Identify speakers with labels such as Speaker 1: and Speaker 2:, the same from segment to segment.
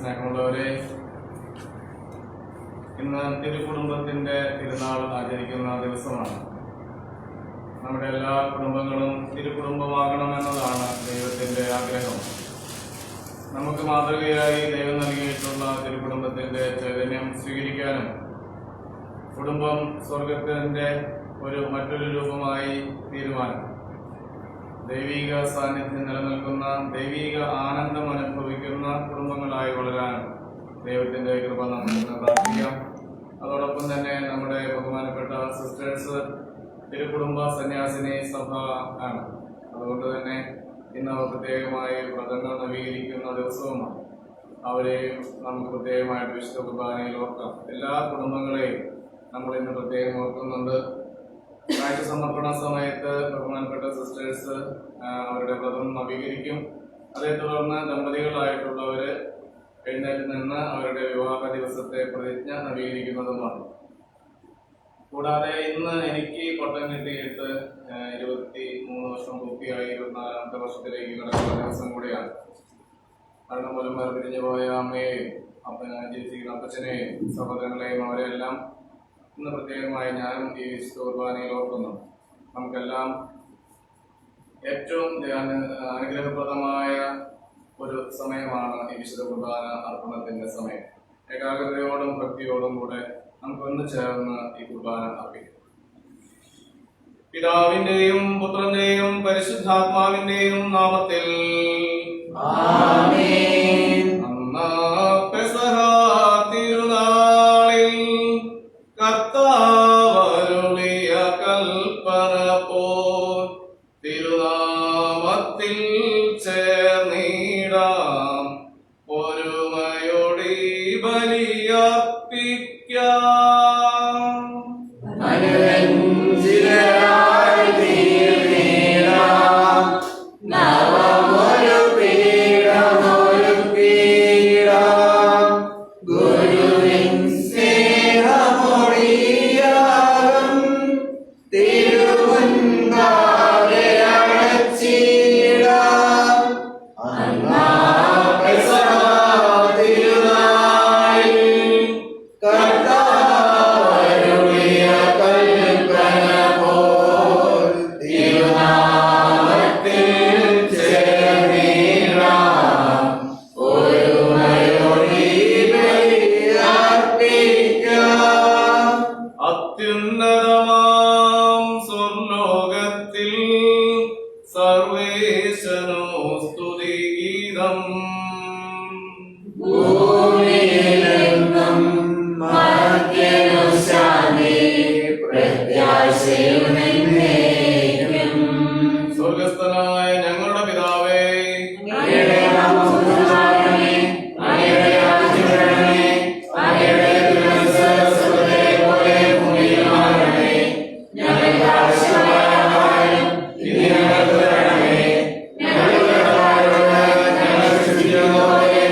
Speaker 1: സ്നേഹമുള്ളവരെ, ഇന്ന് തിരുക്കുടുംബത്തിന്റെ തിരുനാൾ ആചരിക്കുന്ന ദിവസമാണ്. നമ്മുടെ എല്ലാ കുടുംബങ്ങളും തിരുക്കുടുംബമാകണമെന്നതാണ് ദൈവത്തിന്റെ ആഗ്രഹം. നമുക്ക് മാതൃകയായി ദൈവം നൽകിയിട്ടുള്ള തിരുക്കുടുംബത്തിന്റെ ചൈതന്യം സ്വീകരിക്കാനും കുടുംബം സ്വർഗത്തിന്റെ മറ്റൊരു രൂപമായി തീരുമാനം, ദൈവിക സാന്നിധ്യം നിലനിൽക്കുന്ന, ദൈവിക ആനന്ദം അനുഭവിക്കുന്ന കുടുംബങ്ങളായി വളരാൻ ദൈവത്തിന്റെ കൃപ നമുക്ക് പ്രാർത്ഥിക്കാം. അതോടൊപ്പം തന്നെ നമ്മുടെ ബഹുമാനപ്പെട്ട സിസ്റ്റേഴ്സ് തിരുക്കുടുംബ സന്യാസിനി സഭ ആണ്. അതുകൊണ്ട് തന്നെ ഇന്ന് പ്രത്യേകമായി വ്രതങ്ങൾ നവീകരിക്കുന്ന ദിവസവുമാണ്. അവരെയും നമുക്ക് പ്രത്യേകമായിട്ട് വിശുദ്ധ കുർബാനയിൽ ഓർക്കാം. എല്ലാ കുടുംബങ്ങളെയും നമ്മൾ ഇന്ന് പ്രത്യേകം ഓർക്കുന്നുണ്ട്. കാഴ്ച സമർപ്പണ സമയത്ത് ബഹുമാനപ്പെട്ട സിസ്റ്റേഴ്സ് അവരുടെ വ്രതം നവീകരിക്കും. അതേ തുടർന്ന് ദമ്പതികളായിട്ടുള്ളവര് എഴുന്നേറ്റ് നിന്ന് അവരുടെ വിവാഹ ദിവസത്തെ പ്രതിജ്ഞ നവീകരിക്കുന്നതുമാണ്. കൂടാതെ ഇന്ന് എനിക്ക് പട്ടം കിട്ടിയിട്ട് 23 വർഷം പൂർത്തിയായി 24ാമത്തെ വർഷത്തിലേക്ക് കടക്കുന്ന ദിവസം കൂടിയാണ്. മരണം മൂലം വേർപിരിഞ്ഞു പോയ അമ്മയെയും ജീവിച്ചിരിക്കുന്ന അപ്പച്ചനെയും സഹോദരങ്ങളെയും അവരെല്ലാം ഇന്ന് പ്രത്യേകമായി ഞാനും ഈ വിശുദ്ധ കുർബാനയിൽ ഓർക്കുന്നു. നമുക്കെല്ലാം ഏറ്റവും അനുഗ്രഹപ്രദമായ ഒരു സമയമാണ് ഈ വിശുദ്ധ കുർബാന അർപ്പണത്തിന്റെ സമയം. ഏകാഗ്രതയോടും ഭക്തിയോടും കൂടെ നമുക്ക് ഒന്ന് ചേർന്ന് ഈ കുർബാന അർപ്പിക്കും. പിതാവിന്റെയും പുത്രന്റെയും പരിശുദ്ധാത്മാവിന്റെയും നാമത്തിൽ ആമേൻ. പെസഹ തിരുനാളിൽ കർത്താവരുളിയ കൽപ്പന പോൽ തിരുനാമത്തിൽ ചേർന്നിടാം, ഒരുമയോടി ബലിയർപ്പിക്കാം. അത്യുന്നതമാം സ്വർലോകത്തിൽ സർവേശനോ സ്തുതിഗീതം, ഭൂമിയിലെങ്ങും മർത്യനു ശാന്തി പ്രത്യാശയും എന്നേക്കും. സ്വർഗസ്ഥനായ ഞങ്ങളുടെ പിതാവേ, അങ്ങയുടെ നാമം പൂജിതമാകണമേ, അങ്ങയുടെ രാജ്യം വരണമേ, അങ്ങയുടെ തിരുമനസ്സ് സ്വർഗ്ഗത്തിലെ പോലെ ഭൂമിയിലുമാകണമേ. ഞങ്ങൾക്ക് ആവശ്യമായ ആഹാരം ഇന്ന് ഞങ്ങൾക്ക് തരണമേ. ഞങ്ങളുടെ കടക്കാരോട് ഞങ്ങൾ ക്ഷമിക്കുന്നതുപോലെ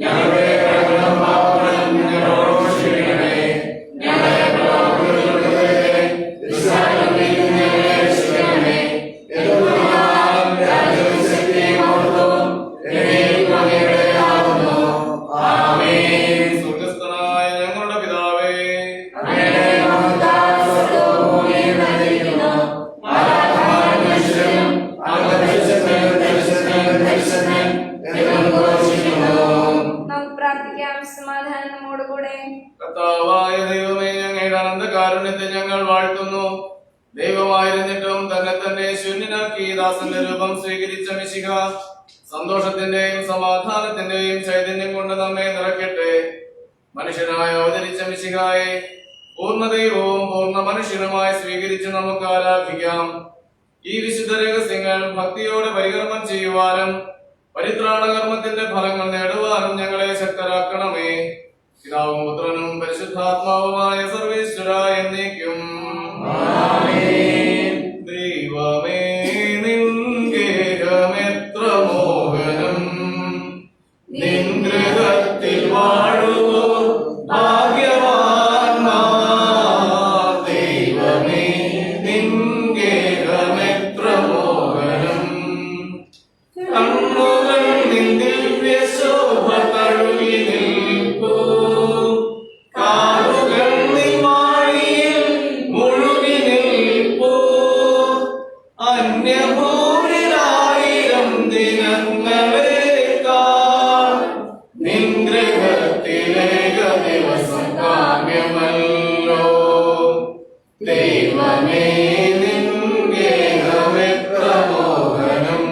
Speaker 1: ഞങ്ങളുടെ കടങ്ങളും പാപങ്ങളും ഞങ്ങളോട് ക്ഷമിക്കണമേ. ഞങ്ങളെ പ്രലോഭനത്തിൽ ഉൾപ്പെടുത്തരുതേ, ദുഷ്ടാരൂപിയിൽ നിന്ന് ഞങ്ങളെ രക്ഷിക്കണമേ. എന്തുകൊണ്ടെന്നാൽ രാജ്യവും ശക്തിയും മഹത്വവും എന്നേക്കും അങ്ങയുടേതാകുന്നു. ആമേൻ. സ്വർഗ്ഗസ്ഥനായ ഞങ്ങളുടെ പിതാവേ, അങ്ങയുടെ നാമത്താൽ സ്വർഗ്ഗവും ഭൂമിയും നിറഞ്ഞിരിക്കുന്നു. മാലാഖമാരും മനുഷ്യരും അങ്ങ് പരിശുദ്ധൻ എന്ന് ഘോഷിക്കുന്നു.
Speaker 2: നമുക്ക് പ്രാർത്ഥിക്കാം. സമാധാനം നമ്മോടുകൂടെ.
Speaker 1: കർത്താവായ ദൈവമേ, അങ്ങയുടെ അനന്തകാരുണ്യത്തെ ഞങ്ങൾ വാഴ്ത്തുന്നു. ദൈവമായിരുന്നിട്ടും തന്നെ ശൂന്യനാക്കി ദാസന്റെ രൂപം സ്വീകരിച്ച മിശിഹ സന്തോഷത്തിന്റെയും സമാധാനത്തിന്റെയും ചൈതന്യം കൊണ്ട് നമ്മെ നിറയ്ക്കട്ടെ. മനുഷ്യനായി അവതരിച്ച മിശിഹായെ പൂർണ്ണദൈവവും പൂർണ്ണ മനുഷ്യനുമായി സ്വീകരിച്ച് നമുക്ക് ആരാധിക്കാം. ഈ വിശുദ്ധ രഹസ്യങ്ങൾ ഭക്തിയോടെ പരികർമ്മം ചെയ്യുവാനും പരിത്രാണകർമ്മത്തിന്റെ ഫലങ്ങൾ നേടുവാനും ഞങ്ങളെ ശക്തരാക്കണമേ. പിതാവും പുത്രനും പരിശുദ്ധാത്മാവുമായ സർവേശ്വര എന്നേക്കും. ദൈവമേ, നിൻ ഗേഹമെത്ര മോഹനം, കണ്ണുകൾ നിൻ ദിവ്യശോഭ തഴുകി നിൽപ്പൂ. കാതുകൾ നിൻ വാണിയിൽ മുഴുകി നിൽപ്പൂ. അന്യഭൂരിലായിരം ദിനങ്ങളേക്കാൾ നിൻ ഗൃഹത്തിലേക ദിവസം കാമ്യമല്ലോ. ദൈവമേ നിൻ ഗേഹമെത്ര മോഹനം.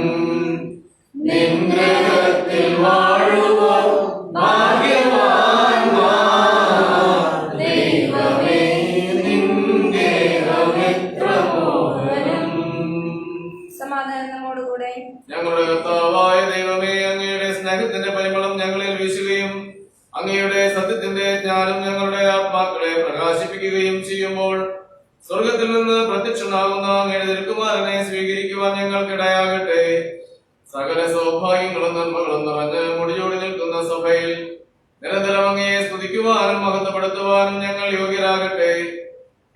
Speaker 1: നിൻ ഗൃഹത്തിൽ വാഴുവാൻ ഭാഗ്യവാന്മാർ. ദൈവമേ നിൻ ഗേഹമെത്ര മോഹനം.
Speaker 2: സമാധാനം നമ്മോടുകൂടെ.
Speaker 1: ഞങ്ങളുടെ കർത്താവായ ദൈവമേ, അങ്ങയുടെ സ്നേഹത്തിന്റെ പരിമളം ഞങ്ങളിൽ വീശുകയും അങ്ങയുടെ സത്യത്തിന്റെ ജ്ഞാനം ഞങ്ങളുടെ ആത്മാക്കളെ പ്രകാശിപ്പിക്കുകയും ചെയ്യുമ്പോൾ സ്വർഗത്തിൽ നിന്ന് പ്രത്യക്ഷനാകുന്ന അങ്ങയുടെ തിരുക്കുമാരനെ സ്വീകരിക്കുവാൻ ഞങ്ങൾക്കിടയാകട്ടെ. സകല സൗഭാഗ്യങ്ങളും നന്മകളും നിറഞ്ഞ് മുടിചൂടി നിൽക്കുന്ന സഭയിൽ നിരന്തരം അങ്ങയെ സ്തുതിക്കുവാനും മഹത്വപ്പെടുത്തുവാനും ഞങ്ങൾ യോഗ്യരാകട്ടെ.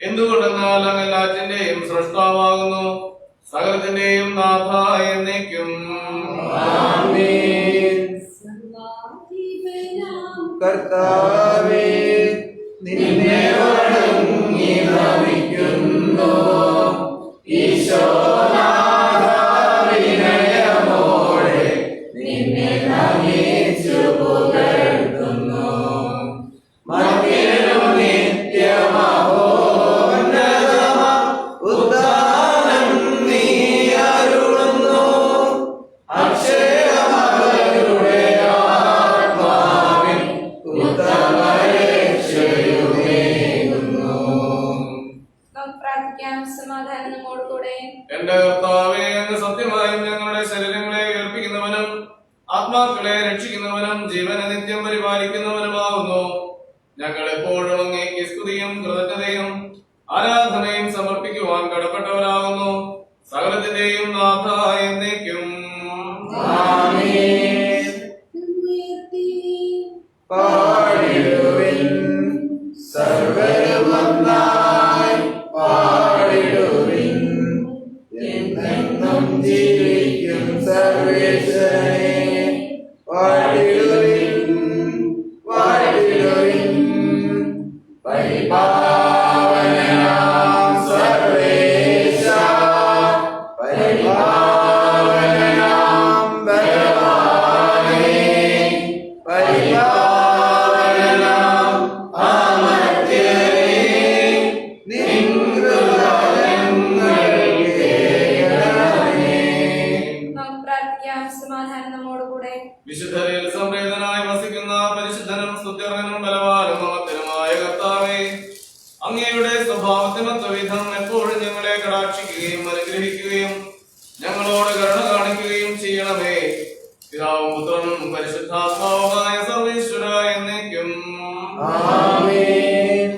Speaker 1: എന്തുകൊണ്ടെന്നാൽ അങ്ങ് എല്ലാറ്റിന്റെയും സൃഷ്ടാവാകുന്നു, സകലത്തിന്റെയും നാഥ എന്നേക്കും.
Speaker 3: കർത്താവേ, നിന്നെ വണങ്ങി നമിക്കുന്നു. ഈശോനാഥാ, വിനയമോടെ നിന്നെ നമിച്ചു പുകഴ്ത്തുന്നു. മർത്യനു നിത്യമഹോന്നതമാം ഉദ്ധാനം നീ അരുളുന്നു. അക്ഷയമവരുടെ ആത്മാവിൽ ഉത്തമരക്ഷയുമേകുന്നു.
Speaker 2: നമുക്ക് പ്രാർത്ഥിക്കാം. സമാധാനം നമ്മോടുകൂടെ.
Speaker 1: എന്റെ കർത്താവേ, അങ്ങ് സത്യമായും ഞങ്ങളുടെ ശരീരങ്ങളെ ഉയർപ്പിക്കുന്നവനും ആത്മാക്കളെ രക്ഷിക്കുന്നവനും ജീവനെ നിത്യം പരിപാലിക്കുന്നവനുമാകുന്നു. ഞങ്ങൾ എപ്പോഴും അങ്ങേക്ക് സ്തുതിയും കൃതജ്ഞതയും ആരാധനയും സമർപ്പിക്കുവാൻ കടപ്പെട്ടവരാകുന്നു. സകലത്തിന്റെയും നാഥ എന്നേക്കും.
Speaker 3: ആമേൻ. പാടിടുവിൻ, സർവ്വരും ഒന്നായി പാടിടുവിൻ. എന്നെന്നും ജീവിക്കും സർവേശ്വരനെ പാടിടുവിൻ, പാടിടുവിൻ. പരിപാവനാം സർവേശ, പരിപാവനാം ബലവാനേ, പരിപാവനാം അമർത്യനേ, നിൻ കൃപകൾ കേൾക്കണമേ.
Speaker 2: നമുക്ക് പ്രാർത്ഥിക്കാം. സമാധാനം നമ്മോടുകൂടെ.
Speaker 1: വിശുദ്ധരിൽ സംപ്രീതനായി വസിക്കുന്ന പരിശുദ്ധനും സ്തുത്യർഹനും ബലവാനും മഹത്തനുമായ കർത്താവേ, അങ്ങയുടെ സ്വഭാവത്തിനൊത്ത വിധം എപ്പോഴും ഞങ്ങളെ കടാക്ഷിക്കുകയും അനുഗ്രഹിക്കുകയും ഞങ്ങളോട് കരുണ കാണിക്കുകയും ചെയ്യണമേ. പിതാവും പുത്രനും പരിശുദ്ധാത്മാവുമായ സർവേശ്വര എന്നേക്കും.
Speaker 3: ആമേൻ.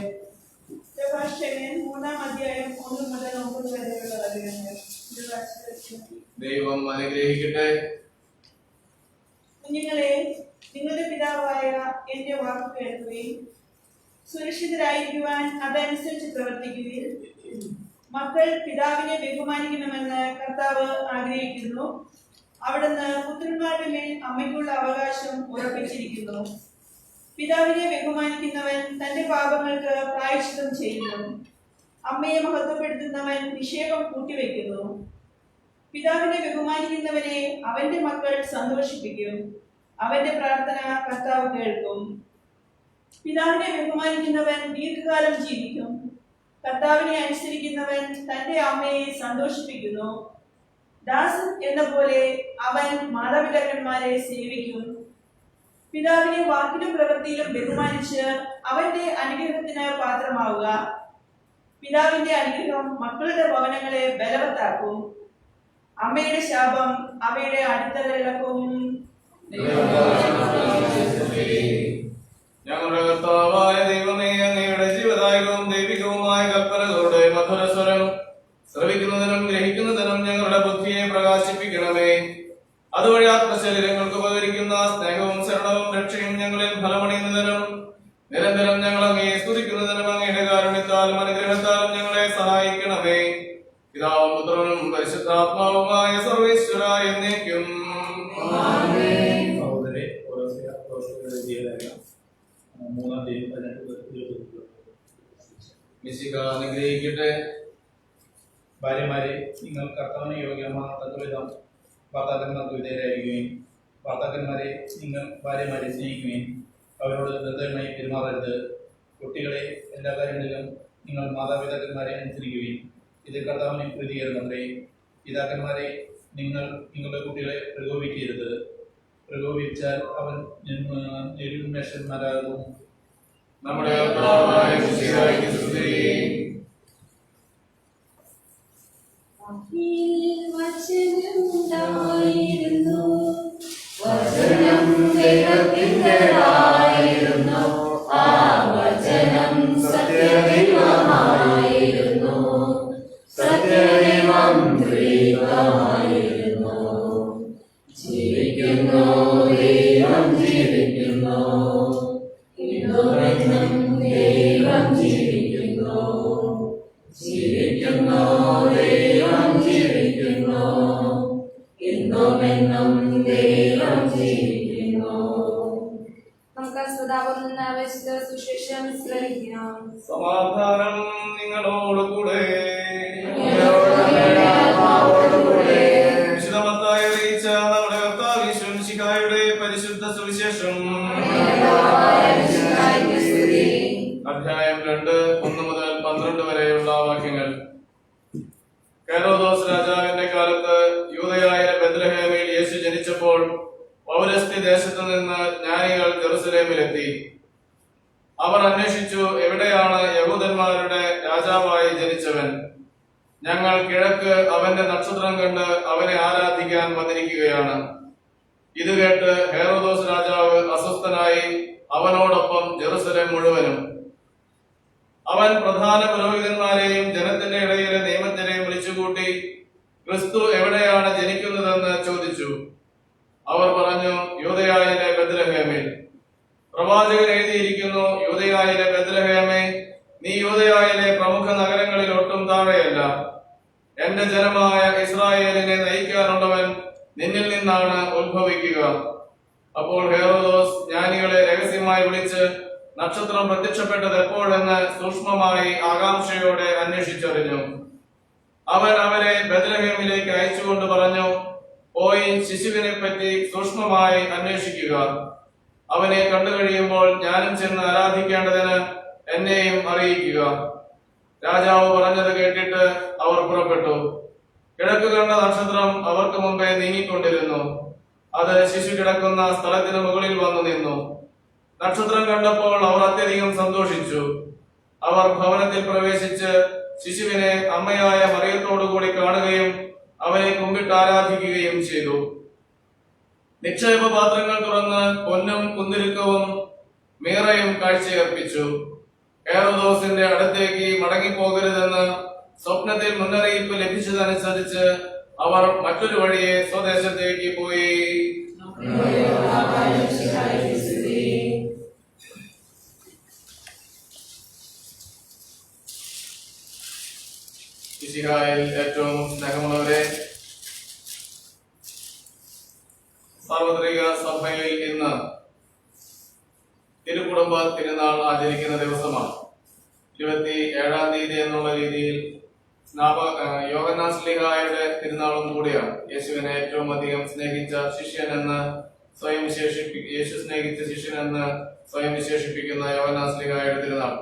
Speaker 4: സെബാസ്റ്റ്യൻ 3-ാം അധ്യായം 1 മുതൽ 9 വരെയുള്ള വചനങ്ങൾ.
Speaker 1: ദൈവം അനുഗ്രഹിക്കട്ടെ.
Speaker 4: കുഞ്ഞുങ്ങളെ, നിങ്ങളുടെ പിതാവായ എന്റെ വാക്ക് കേൾക്കുകയും സുരക്ഷിതരായിരിക്കുവാൻ അതനുസരിച്ച് പ്രവർത്തിക്കുകയും. മക്കൾ പിതാവിനെ ബഹുമാനിക്കണമെന്ന് കർത്താവ് ആഗ്രഹിക്കുന്നു. അവിടുന്ന് പുത്രന്മാരുടെ മേൽ അമ്മയ്ക്കുള്ള അവകാശം ഉറപ്പിച്ചിരിക്കുന്നു. പിതാവിനെ ബഹുമാനിക്കുന്നവൻ തന്റെ പാപങ്ങൾക്ക് പ്രായശ്ചിത്തം ചെയ്യുന്നു. അമ്മയെ മഹത്വപ്പെടുത്തുന്നവൻ നിഷേധം കൂട്ടിവെക്കുന്നു. പിതാവിനെ ബഹുമാനിക്കുന്നവനെ അവന്റെ മക്കൾ സന്തോഷിപ്പിക്കും. അവന്റെ പ്രാർത്ഥന കർത്താവ് കേൾക്കും. പിതാവിനെ ബഹുമാനിക്കുന്നവൻ ദീർഘകാലം ജീവിക്കും. കർത്താവിനെ അനുസരിക്കുന്നവൻ തന്റെ അമ്മയെ സന്തോഷിപ്പിക്കുന്നു. ദാസൻ എന്ന പോലെ അവൻ മാതാപിതാക്കന്മാരെ സേവിക്കും. പിതാവിനെ വാക്കിലും പ്രവൃത്തിയിലും ബഹുമാനിച്ച് അവന്റെ അനുഗ്രഹത്തിന് പാത്രമാവുക. പിതാവിന്റെ അനുഗ്രഹം മക്കളുടെ ഭവനങ്ങളെ ബലവത്താക്കും. അമ്മയുടെ ശാപം അവയുടെ അടിത്തറ ഇളക്കും.
Speaker 1: ഞങ്ങളുടെ കർത്താവായ ദൈവമേ, അങ്ങയുടെ ജീവദായകവും ദൈവികവുമായ കൽപ്പനകളുടെ മധുരസ്വരം ശ്രവിക്കുന്നതിനും ഗ്രഹിക്കുന്നതിനും ഞങ്ങളുടെ ബുദ്ധിയെ പ്രകാശിപ്പിക്കണമേ. അതുവഴി ആത്മശരീരങ്ങൾക്ക് ഉപകരിക്കുന്ന സ്നേഹവും ശരണവും രക്ഷയും ഞങ്ങളിൽ ഫലമണിയുന്നതിനും നിരന്തരം ഞങ്ങൾ അങ്ങയെ സ്തുതിക്കുന്നതിനും അങ്ങയുടെ കാരുണ്യത്താലും അനുഗ്രഹത്താലും ഞങ്ങളെ സഹായിക്കണമേ. പിതാവും പുത്രനും പരിശുദ്ധാത്മാവുമായ സർവേശ്വര എന്നേക്കും. മിശിഹ അനുഗ്രഹിക്കട്ടെ.
Speaker 5: ഭാര്യമാരെ, നിങ്ങൾ കർത്താവിന് യോഗ്യമായ തത്വവിധം ഭർത്താക്കന്മാർക്ക് വിധേയരായിരിക്കുകയും ഭർത്താക്കന്മാരെ നിങ്ങൾ ഭാര്യമാരെ സ്നേഹിക്കുകയും അവരോട് നിർദ്ദയമായി പെരുമാറരുത്. കുട്ടികളെ, എല്ലാ കാര്യങ്ങളിലും നിങ്ങൾ മാതാപിതാക്കന്മാരെ അനുസരിക്കുകയും ഇത് കർത്താവിനെ പ്രീതികരമത്രേ. പിതാക്കന്മാരെ, നിങ്ങൾ നിങ്ങളുടെ കുട്ടികളെ പ്രകോപിക്കരുത്. പ്രകോപിച്ചാൽ അവൻ നിരുന്മേഷന്മാരാകും.
Speaker 1: നമ്മുടെ കർത്താവായ മിശിഹായ്ക്ക് സ്തുതി.
Speaker 2: വചനമുണ്ടായിരുന്നു,
Speaker 3: വചനം ദൈവത്തിൻ്റെതായിരുന്നു, ആ വചനം സത്യദൈവമായിരുന്നു, സത്യദൈവം ത്രിത്വമായിരുന്നു. ജീവിക്കുന്നു, ദൈവം ജീവിക്കുന്നു, ഇന്നുമെന്നും ദൈവം ജീവിക്കുന്നു. ജീവിക്കുന്നു, ദൈവം ജീവിക്കുന്നു, ഇന്നുമെന്നും ദൈവം ജീവിക്കുന്നു.
Speaker 2: നമുക്ക് ശ്രോതാവിൽ നിന്ന് ആവേശിച്ച സുശേഷം ശ്രമിക്കാം.
Speaker 1: സമാധാനം നിങ്ങളോടുകൂടെ. വിശുദ്ധ മത്തായി അറിയിച്ച നമ്മുടെ കർത്താവ് യേശു മിശിഹായുടെ പരിശുദ്ധ സുവിശേഷം അധ്യായം 2, 1 മുതൽ 12 വരെയുള്ള വാക്യങ്ങൾ. ഹെരോദോസ് രാജാവിന്റെ കാലത്ത് യൂദയായിലെ ബെത്ലഹേമിൽ യേശു ജനിച്ചപ്പോൾ പൗരസ്ത്യ ദേശത്തു നിന്ന് ജ്ഞാനികൾ ജെറുസലേമിലെത്തി. അവർ അന്വേഷിച്ചു, എവിടെയാണ് യഹൂദന്മാരുടെ രാജാവായി ജനിച്ചവൻ? ഞങ്ങൾ കിഴക്ക് അവന്റെ നക്ഷത്രം കണ്ട് അവനെ ആരാധിക്കാൻ വന്നിരിക്കുകയാണ്. ഇത് കേട്ട് ഹെരോദോസ് രാജാവ് അസ്വസ്ഥനായി, അവനോടൊപ്പം ജെറുസലേം മുഴുവനും. അവൻ പ്രധാന പുരോഹിതന്മാരെയും ജനത്തിന്റെ ഇടയിലെ നിയമജ്ഞരെയും വിളിച്ചുകൂട്ടി ക്രിസ്തു എവിടെയാണ് ജനിക്കുന്നതെന്ന് ചോദിച്ചു. അവർ പറഞ്ഞു, യൂദയായിലെ ബെത്ലഹേമിൽ. പ്രവാചകൻ എഴുതിയിരിക്കുന്നു, യൂദയായിലെ ബെത്ലഹേമേ, നീ യൂദയായിലെ പ്രമുഖ നഗരങ്ങളിൽ ഒട്ടും താഴെയല്ല. എന്റെ ജനമായ ഇസ്രായേലിനെ നയിക്കാനുള്ളവൻ നിന്നിൽ നിന്നാണ് ഉത്ഭവിക്കുക. അപ്പോൾ ഹെരോദോസ് ജ്ഞാനികളെ രഹസ്യമായി വിളിച്ച് നക്ഷത്രം പ്രത്യക്ഷപ്പെട്ടത് എപ്പോഴെന്ന് സൂക്ഷ്മമായി ആകാംക്ഷയോടെ അന്വേഷിച്ചറിഞ്ഞു. അവൻ അവരെ ബെത്ലഹേമിലേക്ക് അയച്ചുകൊണ്ട് പറഞ്ഞു, പോയി ശിശുവിനെ പറ്റി സൂക്ഷ്മമായി അന്വേഷിക്കുക. അവനെ കണ്ടു കഴിയുമ്പോൾ ഞാനും ചെന്ന് ആരാധിക്കേണ്ടതിന് എന്നെയും അറിയിക്കുക. രാജാവ് പറഞ്ഞത് കേട്ടിട്ട് അവർ പുറപ്പെട്ടു. കിഴക്ക് കണ്ട നക്ഷത്രം അവർക്ക് മുമ്പേ നീങ്ങിക്കൊണ്ടിരുന്നു. അത് ശിശു കിടക്കുന്ന സ്ഥലത്തിന് മുകളിൽ വന്നു നിന്നു. നക്ഷത്രം കണ്ടപ്പോൾ അവർ അത്യധികം സന്തോഷിച്ചു. അവർ ഭവനത്തിൽ പ്രവേശിച്ച് ശിശുവിനെ അമ്മയായ മറിയത്തോടുകൂടി കാണുകയും അവനെ കുമ്പിട്ട് ആരാധിക്കുകയും ചെയ്തു. നിക്ഷേപ പാത്രങ്ങൾ തുറന്ന് പൊന്നും കുന്തിരുക്കവും മീറയും കാഴ്ചയർപ്പിച്ചു. ഹെരോദോസിന്റെ അടുത്തേക്ക് മടങ്ങിപ്പോകരുതെന്ന് സ്വപ്നത്തിൽ മുന്നറിയിപ്പ് ലഭിച്ചതനുസരിച്ച് അവർ മറ്റൊരു വഴിയെ സ്വദേശത്തേക്ക് പോയി. മിശിഹായിൽ ഏറ്റവും സ്നേഹമുള്ളവരെ, സാർവത്രിക സഭയിൽ ഇന്ന് തിരുക്കുടുംബ തിരുനാൾ ആചരിക്കുന്ന ദിവസമാണ്. 27-ാം തീയതി എന്നുള്ള രീതിയിൽ യോഹന്നാൻ ശ്ലീഹായുടെ തിരുനാളും കൂടിയാണ്. യേശുവിനെ ഏറ്റവും അധികം സ്നേഹിച്ച ശിഷ്യൻ എന്ന് യേശു സ്നേഹിച്ച ശിഷ്യൻ എന്ന് സ്വയം വിശേഷിപ്പിക്കുന്ന യോഹന്നാൻ ശ്ലീഹായുടെ തിരുനാൾ.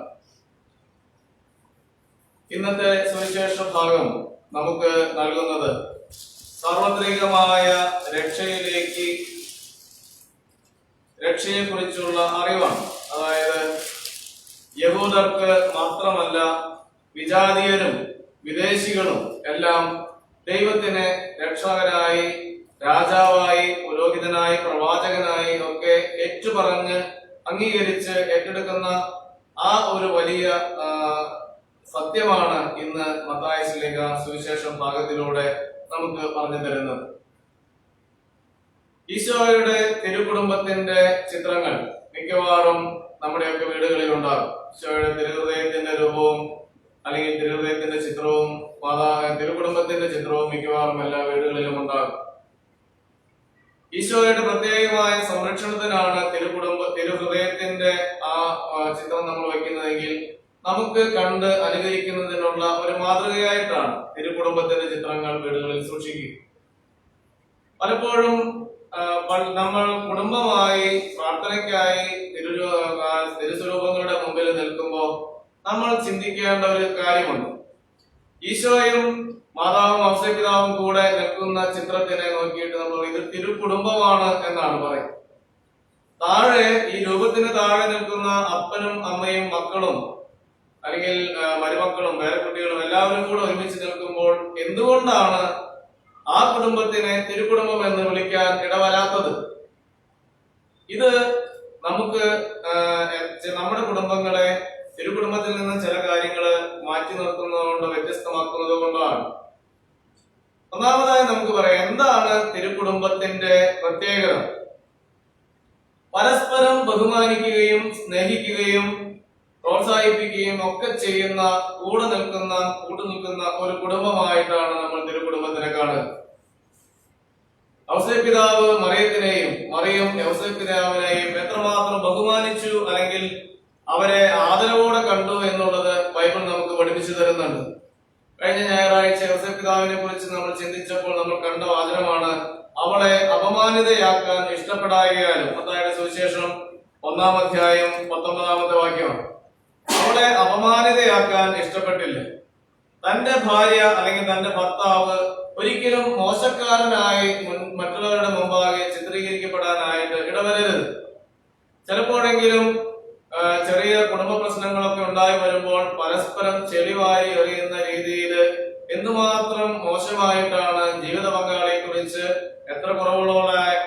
Speaker 1: ഇന്നത്തെ സുവിശേഷ ഭാഗം നമുക്ക് നൽകുന്നത് സാർവത്രികമായ രക്ഷയെക്കുറിച്ചുള്ള അറിവാണ്. അതായത് യഹൂദർക്ക് മാത്രമല്ല, വിജാതീയരും വിദേശികളും എല്ലാം ദൈവത്തിനെ രക്ഷകനായി, രാജാവായി, പുരോഹിതനായി, പ്രവാചകനായി ഒക്കെ ഏറ്റുപറഞ്ഞ് അംഗീകരിച്ച് ഏറ്റെടുക്കുന്ന ആ ഒരു വലിയ സത്യമാണ് ഇന്ന് മത്തായി ശ്ലീഹ സുവിശേഷ ഭാഗത്തിലൂടെ നമുക്ക് പറഞ്ഞു തരുന്നത്. ഈശോയുടെ തിരുകുടുംബത്തിന്റെ ചിത്രങ്ങൾ മിക്കവാറും നമ്മുടെയൊക്കെ വീടുകളിൽ ഉണ്ടാകും. ഈശോയുടെ തിരുഹൃദയത്തിന്റെ രൂപവും അല്ലെങ്കിൽ തിരുഹൃദയത്തിന്റെ ചിത്രവും തിരുകുടുംബത്തിന്റെ ചിത്രവും മിക്കവാറും എല്ലാ വീടുകളിലും ഉണ്ടാകും. ഈശോയുടെ പ്രത്യേകമായ സംരക്ഷണത്തിനാണ് തിരുഹൃദയത്തിന്റെ ആ ചിത്രം നമ്മൾ വയ്ക്കുന്നതെങ്കിൽ നമുക്ക് കണ്ട് അനുകരിക്കുന്നതിനുള്ള ഒരു മാതൃകയായിട്ടാണ് തിരുക്കുടുംബത്തിന്റെ ചിത്രങ്ങൾ വീടുകളിൽ സൂക്ഷിക്കുക. പലപ്പോഴും നമ്മൾ കുടുംബമായി പ്രാർത്ഥനയ്ക്കായി തിരുസ്വരൂപങ്ങളുടെ മുമ്പിൽ നിൽക്കുമ്പോൾ നമ്മൾ ചിന്തിക്കേണ്ട ഒരു കാര്യമുണ്ട്. ഈശോയും മാതാവും ഔസേപിതാവും കൂടെ നിൽക്കുന്ന ചിത്രത്തിനെ നോക്കിയിട്ട് നമ്മൾ ഇത് തിരുക്കുടുംബമാണ് എന്നാണ് പറയുന്നത്. താഴെ ഈ രൂപത്തിന് താഴെ നിൽക്കുന്ന അപ്പനും അമ്മയും മക്കളും അല്ലെങ്കിൽ മരുമക്കളും പേരക്കുട്ടികളും എല്ലാവരും കൂടെ ഒരുമിച്ച് നിൽക്കുമ്പോൾ എന്തുകൊണ്ടാണ് ആ കുടുംബത്തിനെ തിരുക്കുടുംബം എന്ന് വിളിക്കാൻ ഇടവരാത്തത്? ഇത് നമുക്ക് നമ്മുടെ കുടുംബങ്ങളെ തിരുക്കുടുംബത്തിൽ നിന്ന് ചില കാര്യങ്ങൾ മാറ്റി നിർത്തുന്നതുകൊണ്ട് വ്യത്യസ്തമാക്കുന്നത് കൊണ്ടാണ്. ഒന്നാമതായി നമുക്ക് പറയാം, എന്താണ് തിരുക്കുടുംബത്തിന്റെ പ്രത്യേകത? പരസ്പരം ബഹുമാനിക്കുകയും സ്നേഹിക്കുകയും പ്രോത്സാഹിപ്പിക്കുകയും ഒക്കെ ചെയ്യുന്ന കൂട്ടുനിൽക്കുന്ന ഒരു കുടുംബമായിട്ടാണ് നമ്മൾ തിരുക്കുടുംബത്തിനെ കാണുക. ഔസേപിതാവ് മറിയത്തിനെയും മറിയം ഔസേപിതാവിനെയും എത്രമാത്രം ബഹുമാനിച്ചു അല്ലെങ്കിൽ അവരെ ആദരവോടെ കണ്ടു എന്നുള്ളത് ബൈബിൾ നമുക്ക് പഠിപ്പിച്ചു തരുന്നുണ്ട്. കഴിഞ്ഞ ഞായറാഴ്ച ഔസേപിതാവിനെ കുറിച്ച് നമ്മൾ ചിന്തിച്ചപ്പോൾ നമ്മൾ കണ്ട വാചനമാണ്, അവളെ അപമാനിതയാക്കാൻ ഇഷ്ടപ്പെടായാലും. മത്തായിയുടെ സുവിശേഷം 1-ാം അധ്യായം 19-ാമത്തെ വാക്യമാണ്. അവളെ അപമാനിതയാക്കാൻ ഇഷ്ടപ്പെട്ടില്ല. തന്റെ ഭാര്യ അല്ലെങ്കിൽ തന്റെ ഭർത്താവ് ഒരിക്കലും മോശക്കാരനായി മറ്റുള്ളവരുടെ മുമ്പാകെ ചിത്രീകരിക്കപ്പെടാനായിട്ട് ഇടവരരുത്. ചിലപ്പോഴെങ്കിലും ചെറിയ കുടുംബ പ്രശ്നങ്ങളൊക്കെ ഉണ്ടായി വരുമ്പോൾ പരസ്പരം ചെളിവാരി എറിയുന്ന രീതിയിൽ എന്തുമാത്രം മോശമായിട്ടാണ് ജീവിത പങ്കാളിയെ കുറിച്ച് എത്ര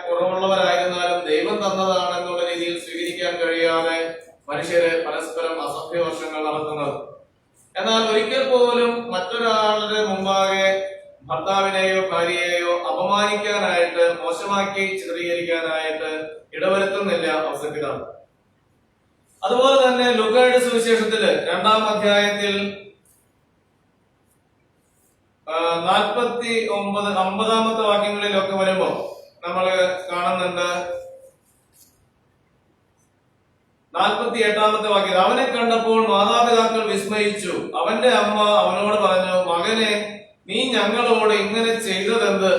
Speaker 1: കുറവുള്ളവരായിരുന്നാലും ദൈവം തന്നതാണ് എന്നുള്ള രീതിയിൽ സ്വീകരിക്കാൻ കഴിയാതെ മനുഷ്യര് പരസ്പരം അസഭ്യവർഷങ്ങൾ നടത്തുന്നത്. എന്നാൽ ഒരിക്കൽ പോലും മറ്റൊരാളുടെ മുമ്പാകെ ഭർത്താവിനെയോ ഭാര്യയെയോ അപമാനിക്കാനായിട്ട് മോശമാക്കി ചിത്രീകരിക്കാനായിട്ട് ഇടവരുത്തുന്നില്ല ഔസേപിതാവ്. അതുപോലെ തന്നെ ലൂക്കായുടെ സുവിശേഷത്തില് 2-ാം അധ്യായത്തിൽ 49-50-ാമത്തെ വാക്യങ്ങളിലൊക്കെ വരുമ്പോ നമ്മൾ കാണുന്നുണ്ട്. 48-ാമത്തെ വാക്യം, അവനെ കണ്ടപ്പോൾ മാതാപിതാക്കൾ വിസ്മയിച്ചു. അവന്റെ അമ്മ അവനോട് പറഞ്ഞു, മകനെ, നീ ഞങ്ങളോട് ഇങ്ങനെ ചെയ്തതെന്ത്?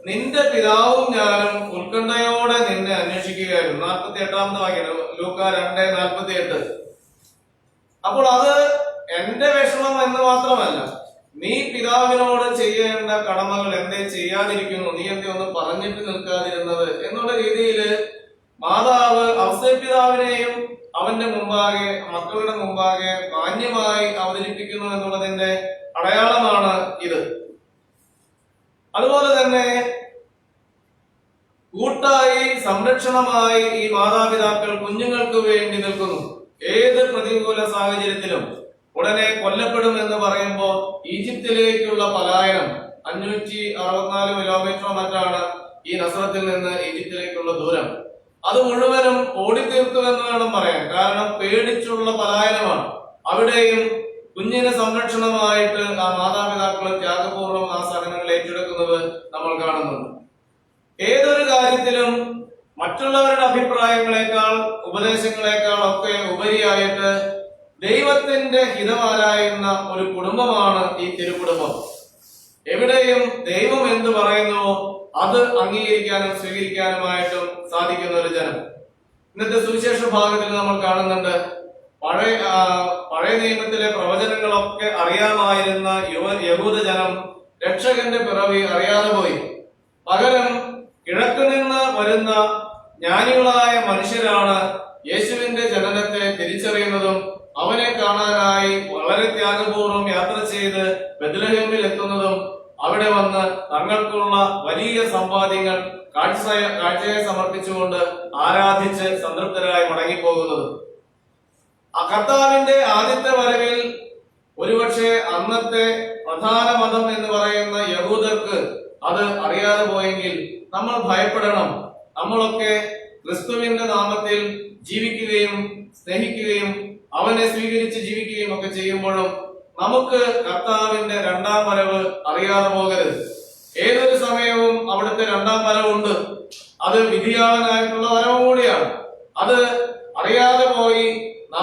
Speaker 1: നിന്റെ പിതാവും ഞാനും ഉത്കണ്ഠയോടെ നിന്നെ അന്വേഷിക്കുകയായിരുന്നു. 48-ാമത്തെ വാക്യം, ലൂക്ക 2:48. അപ്പോൾ അത് എന്റെ വിഷമം എന്ന് മാത്രമല്ല, നീ പിതാവിനോട് ചെയ്യേണ്ട കടമകൾ എന്തേ ചെയ്യാതിരിക്കുന്നു, നീ എന്തേ ഒന്ന് പറഞ്ഞിട്ട് നിൽക്കാതിരുന്നത് എന്നുള്ള രീതിയിൽ മാതാവ് ഔസേപിതാവിനെയും അവന്റെ മുമ്പാകെ മക്കളുടെ മുമ്പാകെ മാന്യമായി അവതരിപ്പിക്കുന്നു എന്നുള്ളതിന്റെ അടയാളമാണ് ഇത്. അതുപോലെ തന്നെ കൂട്ടായി സംരക്ഷണമായി ഈ മാതാപിതാക്കൾ കുഞ്ഞുങ്ങൾക്ക് വേണ്ടി നിൽക്കുന്നു. ഏത് പ്രതികൂല സാഹചര്യത്തിലും ഉടനെ കൊല്ലപ്പെടും എന്ന് പറയുമ്പോൾ ഈജിപ്തിലേക്കുള്ള പലായനം 564 കിലോമീറ്റർ മറ്റാണ് ഈ നസ്രത്തിൽ നിന്ന് ഈജിപ്തിലേക്കുള്ള ദൂരം. അത് മുഴുവനും ഓടിത്തീർക്കുമെന്ന് വേണം പറയാൻ. കാരണം പേടിച്ചുള്ള പലായനമാണ്. അവിടെയും കുഞ്ഞിന് സംരക്ഷണമായിട്ട് ആ മാതാപിതാക്കൾ ത്യാഗപൂർവ്വം ആ സഹനങ്ങൾ ഏറ്റെടുക്കുന്നത് നമ്മൾ കാണുന്നുണ്ട്. ഏതൊരു കാര്യത്തിലും മറ്റുള്ളവരുടെ അഭിപ്രായങ്ങളെക്കാൾ ഉപദേശങ്ങളെക്കാൾ ഒക്കെ ഉപരിയായിട്ട് ദൈവത്തിന്റെ ഹിതമാരായുന്ന ഒരു കുടുംബമാണ് ഈ തിരുക്കുടുംബം. എവിടെയും ദൈവം എന്ത് പറയുന്നുവോ അത് അംഗീകരിക്കാനും സ്വീകരിക്കാനുമായിട്ടും സാധിക്കുന്ന ഒരു ജനം. ഇന്നത്തെ സുവിശേഷ ഭാഗത്തിൽ നമ്മൾ കാണുന്നുണ്ട്, പഴയ നിയമത്തിലെ പ്രവചനങ്ങളൊക്കെ അറിയാമായിരുന്ന യഹൂദ ജനം രക്ഷകന്റെ പിറവി അറിയാതെ പോയി. പകരം കിഴക്ക് നിന്ന് വരുന്ന ജ്ഞാനികളായ മനുഷ്യരാണ് യേശുവിന്റെ ജനനത്തെ തിരിച്ചറിയുന്നതും അവനെ കാണാനായി വളരെ ത്യാഗപൂർവ്വം യാത്ര ചെയ്ത് ബെത്ലഹേമിൽ എത്തുന്നതും അവിടെ വന്ന് തങ്ങൾക്കുള്ള വലിയ സമ്പാദ്യങ്ങൾ കാഴ്ചയെ സമർപ്പിച്ചുകൊണ്ട് ആരാധിച്ച് സംതൃപ്തരായി മടങ്ങിപ്പോകുന്നത്. ആ കർത്താവിന്റെ ആദ്യത്തെ വരവിൽ ഒരുപക്ഷെ അന്നത്തെ പ്രധാന മതം എന്ന് പറയുന്ന യഹൂദർക്ക് അത് അറിയാതെ പോയെങ്കിൽ നമ്മൾ ഭയപ്പെടണം. നമ്മളൊക്കെ ക്രിസ്തുവിന്റെ നാമത്തിൽ ജീവിക്കുകയും സ്നേഹിക്കുകയും അവനെ സ്വീകരിച്ച് ജീവിക്കുകയും ഒക്കെ ചെയ്യുമ്പോഴും നമുക്ക് കർത്താവിന്റെ 2-ാം വരവ് അറിയാതെ പോകരുത്. ഏതൊരു സമയവും അവിടുത്തെ 2-ാം വരവുണ്ട്. അത് വിധിയാളനായിട്ടുള്ള വരവ് കൂടിയാണ്. അത് അറിയാതെ പോയി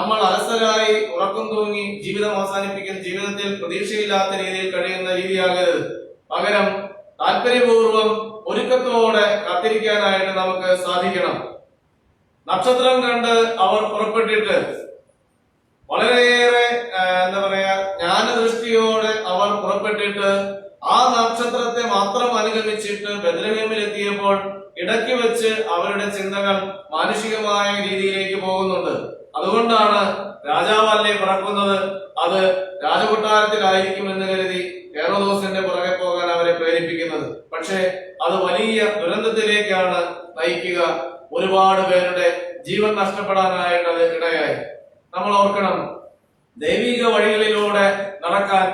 Speaker 1: നമ്മൾ അലസരായി ഉറക്കം തൂങ്ങി ജീവിതം അവസാനിപ്പിക്കുന്ന, ജീവിതത്തിൽ പ്രതീക്ഷയില്ലാത്ത രീതിയിൽ കഴിയുന്ന രീതിയാകരുത്. പകരം താല്പര്യപൂർവം ഒരുക്കത്തോടെ കാത്തിരിക്കാനായിട്ട് നമുക്ക് സാധിക്കണം. നക്ഷത്രം കണ്ട് അവർ പുറപ്പെട്ടിട്ട് വളരെയേറെ ജ്ഞാനദൃഷ്ടിയോടെ അവർ പുറപ്പെട്ടിട്ട് ആ നക്ഷത്രത്തെ മാത്രം അനുഗമിച്ചിട്ട് ബെത്ലഹേമിൽ എത്തിയപ്പോൾ ഇടയ്ക്ക് വെച്ച് അവരുടെ ചിന്തകൾ മാനുഷികമായ രീതിയിലേക്ക് പോകുന്നുണ്ട്. അതുകൊണ്ടാണ് രാജാവല്ലേ പറക്കുന്നത്, അത് രാജകൊട്ടാരത്തിലായിരിക്കും എന്ന് കരുതി ഹെറോദോസിന്റെ പുറകെ പോകാൻ അവരെ പ്രേരിപ്പിക്കുന്നത്. പക്ഷേ അത് വലിയ ദുരന്തത്തിലേക്കാണ് നയിക്കുക. ഒരുപാട് പേരുടെ ജീവൻ നഷ്ടപ്പെടാനായിട്ട് അത് ഇടയായി. നമ്മൾ ഓർക്കണം, ദൈവിക വഴികളിലൂടെ നടക്കാൻ,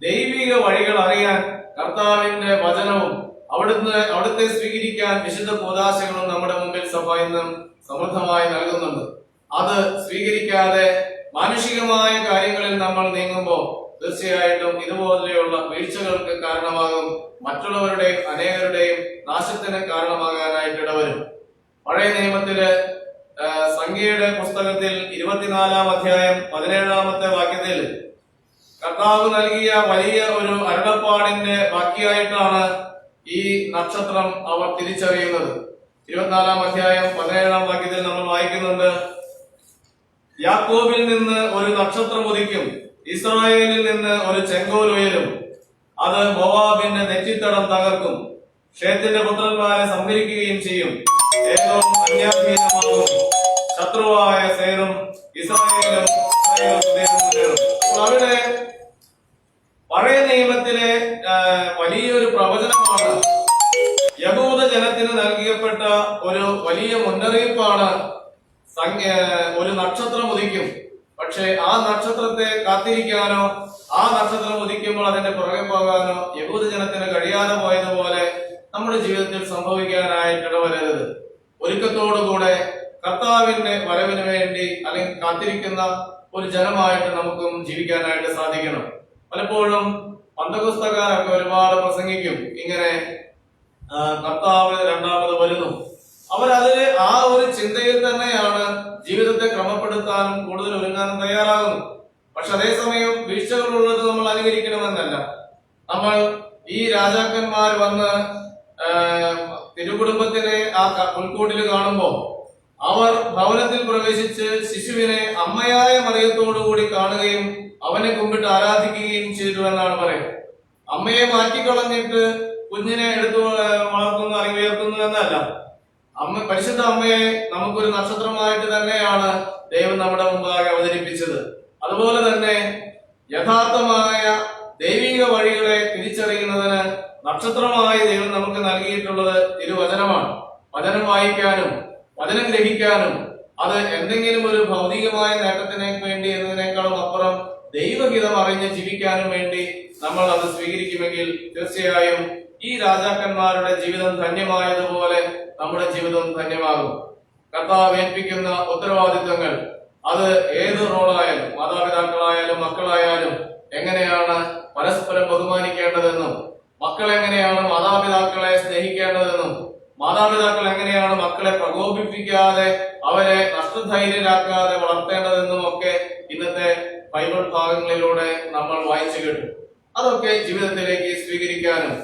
Speaker 1: ദൈവിക വഴികൾ അറിയാൻ കർത്താവിന്റെ വചനവും അവിടുത്തെ സ്വീകരിക്കാൻ വിശുദ്ധ കൂദാശകളും നമ്മുടെ മുമ്പിൽ സഭ ഇന്നും സമൃദ്ധമായി നൽകുന്നുണ്ട്. അത് സ്വീകരിക്കാതെ മാനുഷികമായ കാര്യങ്ങളിൽ നമ്മൾ നീങ്ങുമ്പോൾ തീർച്ചയായിട്ടും ഇതുപോലെയുള്ള വീഴ്ചകൾക്ക് കാരണമാകും, മറ്റുള്ളവരുടെയും അനേകരുടെയും നാശത്തിന് കാരണമാകാനായിട്ട് ഇടവരും. പഴയ നിയമത്തില് സംഖ്യയുടെ പുസ്തകത്തിൽ 24-ാം അധ്യായം 17-ാമത്തെ വാക്യത്തിൽ കർത്താവ് നൽകിയ വലിയ ഒരു അരുളപ്പാടിന്റെ ബാക്കിയായിട്ടാണ് ഈ നക്ഷത്രം അവർ തിരിച്ചറിയുന്നത്. 24-ാം അധ്യായം 17-ാം വാക്യത്തിൽ നമ്മൾ വായിക്കുന്നുണ്ട്, യാക്കോബിൽ നിന്ന് ഒരു നക്ഷത്രം ഉദിക്കും, ഇസ്രായേലിൽ നിന്ന് ഒരു ചെങ്കോൽ ഉയരും, അത് മോവാബിന്റെ നെറ്റിത്തടം തകർക്കും, ഷേത്തിന്റെ പുത്രന്മാരെ സംഹരിക്കുകയും ചെയ്യും, ഏതോം അന്യാധീനമാകും, ശത്രുവായ സേറും ഇസ്രായേലും മുന്നേറും. അവിടെ പഴയ നിയമത്തിലെ വലിയൊരു പ്രവചനമാണ്, യഹൂദ ജനത്തിന് നൽകിയപ്പെട്ട ഒരു വലിയ മുന്നറിയിപ്പാണ്. ഒരു നക്ഷത്രം ഉദിക്കും, പക്ഷെ ആ നക്ഷത്രത്തെ കാത്തിരിക്കാനോ ആ നക്ഷത്രം ഉദിക്കുമ്പോൾ അതിന്റെ പുറകെ പോകാനോ യഹൂദ ജനത്തിന് കഴിയാതെ പോയതുപോലെ നമ്മുടെ ജീവിതത്തിൽ സംഭവിക്കാനായിട്ട് ഇടവരരുത്. ഒരുക്കത്തോടുകൂടെ കർത്താവിന്റെ വരവിന് വേണ്ടി അല്ലെങ്കിൽ കാത്തിരിക്കുന്ന ഒരു ജനമായിട്ട് നമുക്കും ജീവിക്കാനായിട്ട് സാധിക്കണം. പലപ്പോഴും പന്തക്കോസ്തക്കാരൊക്കെ ഒരുപാട് പ്രസംഗിക്കും, ഇങ്ങനെ കർത്താവ് രണ്ടാമത് വരുന്നു. അവരതില് ആ ഒരു ചിന്തയിൽ തന്നെയാണ് ജീവിതത്തെ ക്രമപ്പെടുത്താനും കൂടുതൽ ഒരുങ്ങാനും തയ്യാറാകുന്നു. പക്ഷെ അതേസമയം വീഴ്ചകളുള്ളത് നമ്മൾ അനുകരിക്കണമെന്നല്ല. നമ്മൾ ഈ രാജാക്കന്മാർ വന്ന് തിരുകുടുംബത്തിനെ ആ പുൽക്കൂട്ടിൽ കാണുമ്പോൾ അവർ ഭവനത്തിൽ പ്രവേശിച്ച് ശിശുവിനെ അമ്മയായ മറിയത്തോടുകൂടി കാണുകയും അവനെ കുമ്പിട്ട് ആരാധിക്കുകയും ചെയ്തു എന്നാണ് പറയുന്നത്. അമ്മയെ മാറ്റിക്കളഞ്ഞിട്ട് കുഞ്ഞിനെ എടുത്തു വളർത്തുന്നു അല്ലെങ്കിൽ ഉയർത്തുന്നു എന്നല്ല. പരിശുദ്ധ അമ്മയെ നമുക്കൊരു നക്ഷത്രമായിട്ട് തന്നെയാണ് ദൈവം നമ്മുടെ മുമ്പാകെ അവതരിപ്പിച്ചത്. അതുപോലെ തന്നെ യഥാർത്ഥമായ ദൈവിക വഴികളെ തിരിച്ചറിയുന്നതിന് നക്ഷത്രമായി ദൈവം നമുക്ക് നൽകിയിട്ടുള്ളത് തിരുവചനമാണ്. വചനം വായിക്കാനും വചനം ഗ്രഹിക്കാനും അത് എന്തെങ്കിലും ഒരു ഭൗതികമായ നേട്ടത്തിന് വേണ്ടി എന്നതിനേക്കാളും അപ്പുറം ദൈവഹിതം അറിഞ്ഞ് ജീവിക്കാനും വേണ്ടി നമ്മൾ അത് സ്വീകരിക്കുമെങ്കിൽ തീർച്ചയായും ഈ രാജാക്കന്മാരുടെ ജീവിതം ധന്യമായതുപോലെ നമ്മുടെ ജീവിതം ധന്യമാകും. കർത്താവ് ഏൽപ്പിക്കുന്ന ഉത്തരവാദിത്തങ്ങൾ അത് ഏത് റോളായാലും, മാതാപിതാക്കളായാലും മക്കളായാലും എങ്ങനെയാണ് പരസ്പരം ബഹുമാനിക്കേണ്ടതെന്നും, മക്കൾ എങ്ങനെയാണ് മാതാപിതാക്കളെ സ്നേഹിക്കേണ്ടതെന്നും, മാതാപിതാക്കൾ എങ്ങനെയാണ് മക്കളെ പ്രകോപിപ്പിക്കാതെ അവരെ നഷ്ടധൈര്യരാക്കാതെ വളർത്തേണ്ടതെന്നും ഒക്കെ ഇന്നത്തെ ബൈബിൾ ഭാഗങ്ങളിലൂടെ നമ്മൾ വായിച്ചു കേട്ടു. അതൊക്കെ ജീവിതത്തിലേക്ക് സ്വീകരിക്കാനും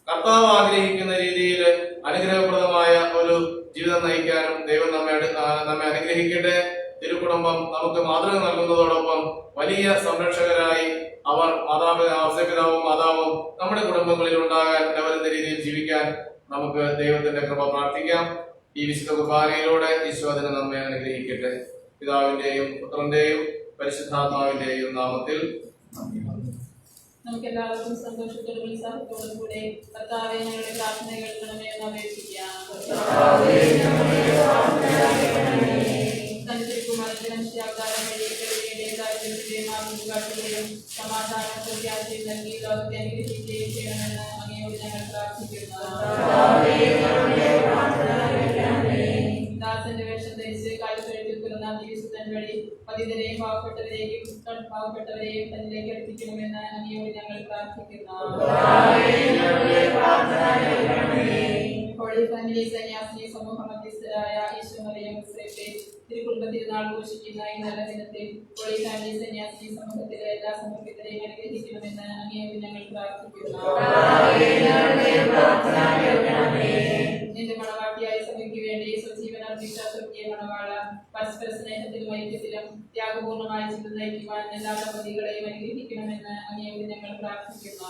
Speaker 1: കർത്താവ് ആഗ്രഹിക്കുന്ന രീതിയിൽ അനുഗ്രഹപ്രദമായ ഒരു ജീവിതം നയിക്കാനും ദൈവം നമ്മെ അനുഗ്രഹിക്കട്ടെ. തിരുക്കുടുംബം നമുക്ക് മാതൃക നൽകുന്നതോടൊപ്പം വലിയ സംരക്ഷകരായി അവർ പിതാവും മാതാവും നമ്മുടെ കുടുംബങ്ങളിൽ ഉണ്ടാകാൻ ഇടവരുന്ന രീതിയിൽ ജീവിക്കാൻ നമുക്ക് ദൈവത്തിന്റെ കൃപ പ്രാർത്ഥിക്കാം. ഈ വിശുദ്ധ കുർബാനയിലൂടെ ഈശോ അതിനെ നമ്മെ അനുഗ്രഹിക്കട്ടെ. പിതാവിന്റെയും പുത്രന്റെയും പരിശുദ്ധാത്മാവിന്റെയും നാമത്തിൽ
Speaker 3: നമുക്ക് എല്ലാവർക്കും സന്തോഷത്തോടും ഉത്സാഹത്തോടും കൂടെ കർത്താവേ ഞങ്ങളുടെ പ്രാർത്ഥന കേൾക്കണമേ എന്ന് അപേക്ഷിക്കാം. സമാധാനം പ്രത്യാശയും നൽകി ലോകത്തെ അനുഗ്രഹിക്കുകയും ചെയ്യണമെന്ന് അങ്ങയോട് ഞങ്ങൾ പ്രാർത്ഥിക്കുന്നു. ദാസന്റെ വേഷം ധരിച്ച് കാഴ്ചവെട്ടിൽ പിറന്ന ദിവസത്തൻ വഴി പതിതരെയും പാവപ്പെട്ടവരെയും തന്നിലേക്ക് എത്തിക്കണമെന്ന് അങ്ങയോട് ഞങ്ങൾ പ്രാർത്ഥിക്കുന്നു. ഹോളി ഫാമിലി സന്യാസിനി സമൂഹ മധ്യസ്ഥരായ ഈശോ മറിയം തിരുകുടുംബ തിരുനാൾ ഘോഷിക്കുന്ന ഈ നല്ല ദിനത്തിൽ ഹോളി ഫാമിലി സന്യാസിനി സമൂഹത്തിലെ എല്ലാ സമർപ്പിതരെയും അനുഗ്രഹിക്കണമെന്ന് അങ്ങയോട് ഞങ്ങൾ പ്രാർത്ഥിക്കുന്നു. നിന്റെ മണവാട്ടിയായ സഭയ്ക്ക് വേണ്ടി സ്വജീവൻ അർപ്പിച്ച സ്വർഗീയ മണവാള പരസ്പര സ്നേഹത്തിലും ഐക്യത്തിലും ത്യാഗപൂർണമായ ചിന്ത നയിക്കുവാൻ എല്ലാ ദമ്പതികളെയും അനുഗ്രഹിക്കണമെന്ന് അങ്ങയോട് ഞങ്ങൾ പ്രാർത്ഥിക്കുന്നു.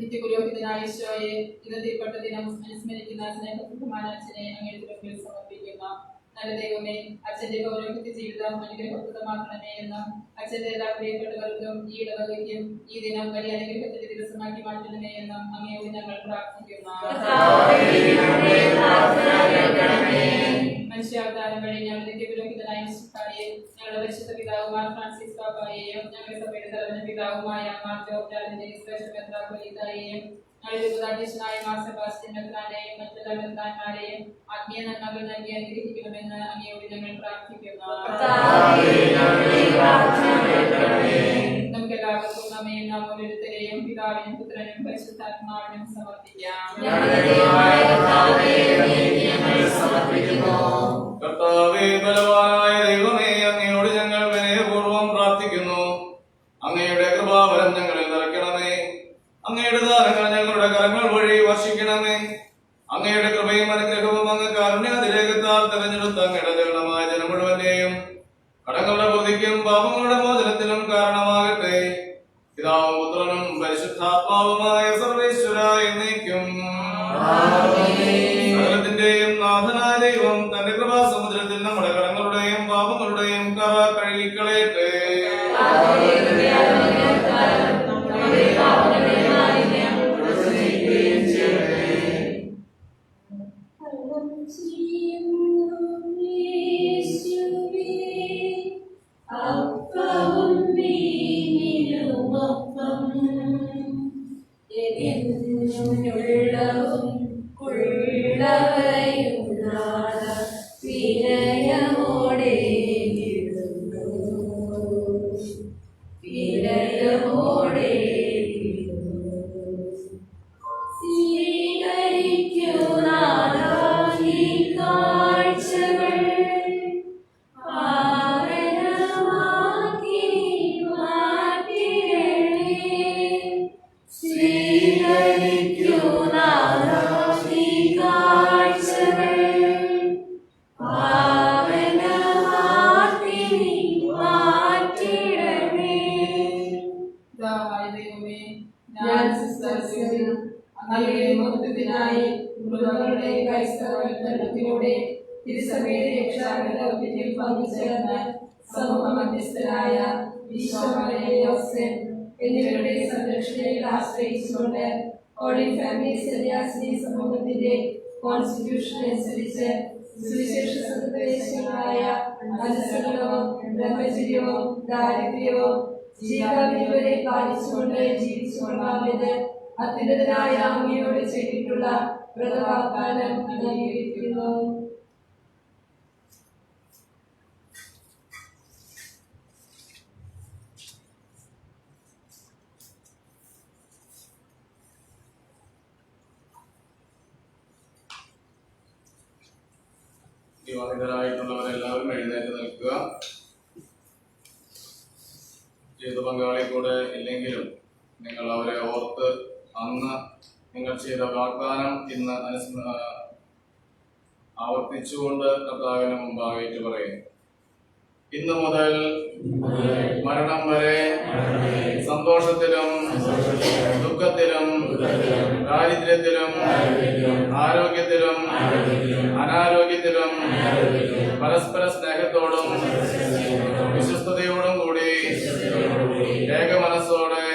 Speaker 3: നിത്യപുരോഹിതനായ ഈശോയെ ഇന്നത്തെ പട്ട ദിനം അനുസ്മരിക്കുന്ന സ്നേഹബഹുമാനച്ഛനെ അങ്ങയുടെ മുമ്പിൽ സമർപ്പിക്കുന്നു. നല്ല ദൈവമേ, അച്ഛന്റെ പൗരോഹിത്യ ജീവിതം അനുഗ്രഹപ്രദമാക്കണമേ എന്നും അച്ഛന്റെ എല്ലാ പ്രിയപ്പെട്ടവർക്കും ഈ ഇടവകയ്ക്കും ഈ ദിനം വലിയ അനുഗ്രഹത്തിന്റെ ദിവസമാക്കി മാറ്റണമേ എന്നും അങ്ങയോട് ഞങ്ങൾ പ്രാർത്ഥിക്കുന്നു. മനുഷ്യാവതാരം വഴി ഞങ്ങൾ നിത്യപുരോഹിതനായ മിശിഹായെ, ഞങ്ങളുടെ പരിശുദ്ധ പിതാവ് മാർ ഫ്രാൻസിസ് പാപ്പായെയും ഞങ്ങളുടെ സഭയുടെ തലവന പിതാവുമായ മാർ ജോർജ് ആലഞ്ചേരി ശ്രേഷ്ഠ മെത്രാപ്പൊലീത്തായെയും ഞങ്ങളുടെ ഉപദേശനായ മാർ സെബാസ്റ്റ്യൻ മെത്രാനെയും മറ്റെല്ലാ മെത്രാന്മാരെയും ആത്മീയ നന്മകൾ നൽകി അനുഗ്രഹിക്കണമെന്ന് അങ്ങയോട് ഞങ്ങൾ പ്രാർത്ഥിക്കുന്നു. നമുക്ക് എല്ലാവർക്കും നമ്മയും നാം ഓരോരുത്തരെയും പിതാവിനും പുത്രനും പരിശുദ്ധാത്മാവിനും സമർപ്പിക്കാം.
Speaker 1: കർത്താവേ, ബലവാനായ ദൈവമേ, അങ്ങയോട് ഞങ്ങൾ വിനയപൂർവ്വം പ്രാർത്ഥിക്കുന്നു. അങ്ങയുടെ കൃപാവരം ഞങ്ങളിൽ നിറയ്ക്കണമേ. അങ്ങയുടെ ദാനങ്ങൾ ഞങ്ങളുടെ കരങ്ങൾ വഴി വർഷിക്കണമേ. അങ്ങയുടെ കൃപയും അനുഗ്രഹവും അങ്ങ് കാരുണ്യാതിരേകത്താൽ തെരഞ്ഞെടുത്ത അങ്ങയുടെ ജനമായ ജനം മുഴുവന്റെയും കടങ്ങളുടെ ബുദ്ധിക്കും പാപങ്ങളുടെ മോചനത്തിനും കാരണമാകട്ടെ. പിതാവും പുത്രനും പരിശുദ്ധാത്മാവുമായ സർവേശ്വര എന്നേക്കും. സകലത്തിന്റെയും നാഥനായ ദൈവം തന്റെ കൃപാസമുദ്രത്തിൽ നമ്മുടെ കടങ്ങളുടെയും പാപങ്ങളുടെയും കറ കഴുകിക്കളയട്ടെ.
Speaker 2: എന്നിവരുടെ സംരക്ഷണയിൽ ആശ്രയിച്ചുകൊണ്ട് ഹോളി ഫാമിലി സന്യാസിനി സമൂഹത്തിന്റെ കോൺസ്റ്റിറ്റ്യൂഷൻ അനുസരിച്ച് സുവിശേഷ സന്ദേശങ്ങളായ അനുസരണവും ബ്രഹ്മചര്യവും ദാരിദ്ര്യവും ജീവനെ വരെ പാലിച്ചുകൊണ്ട് ജീവിച്ചുകൊള്ളാമെന്ന് അത്യുന്നതനായ അങ്ങയോട് ചെയ്തിട്ടുള്ള വ്രതവാഗ്ദാനം അംഗീകരിക്കുന്നു.
Speaker 1: വിവാഹിതരായിട്ടുള്ളവരെല്ലാവരും എഴുന്നേറ്റ് നിൽക്കുക. ജീവിത പങ്കാളി കൂടെ ഇല്ലെങ്കിലും നിങ്ങൾ അവരെ ഓർത്ത് അന്ന് നിങ്ങൾ ചെയ്ത വാഗ്ദാനം ഇന്ന് ആവർത്തിച്ചുകൊണ്ട് കർത്താവിന് മുമ്പായിട്ട് പറയും. ഇന്നു മുതൽ മരണം വരെ സന്തോഷത്തിലും ദുഃഖത്തിലും ദാരിദ്ര്യത്തിലും ആരോഗ്യത്തിലും അനാരോഗ്യത്തിലും പരസ്പര സ്നേഹത്തോടും വിശ്വസ്തയോടും കൂടി ഏകമനസ്സോടെ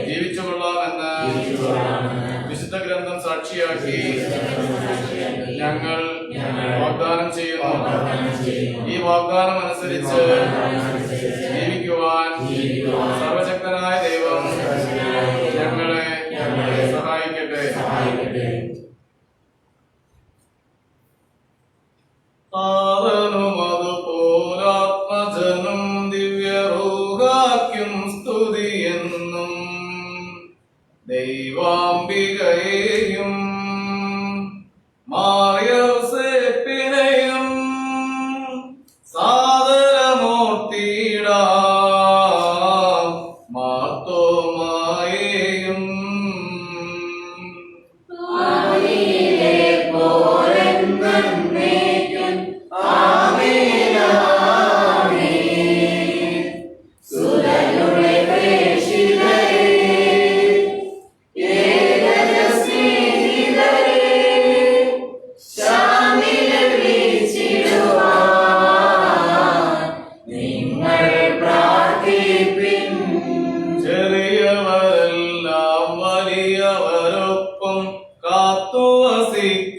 Speaker 1: ജീവിച്ചുകൊള്ളാമെന്ന് വിശുദ്ധ ഗ്രന്ഥം സാക്ഷിയാക്കി ഞങ്ങൾ വാഗ്ദാനം ചെയ്യുന്നു. ഈ വാഗ്ദാനം അനുസരിച്ച് ജീവിക്കുവാൻ സർവശക്തനായ ദൈവം ഞങ്ങളെ സഹായിക്കട്ടെ. താതനും അതുപോലാത്മജനും ദിവ്യരൂഹാക്കും സ്തുതിയെന്നും ദൈവാംബികയെയും മാറിയ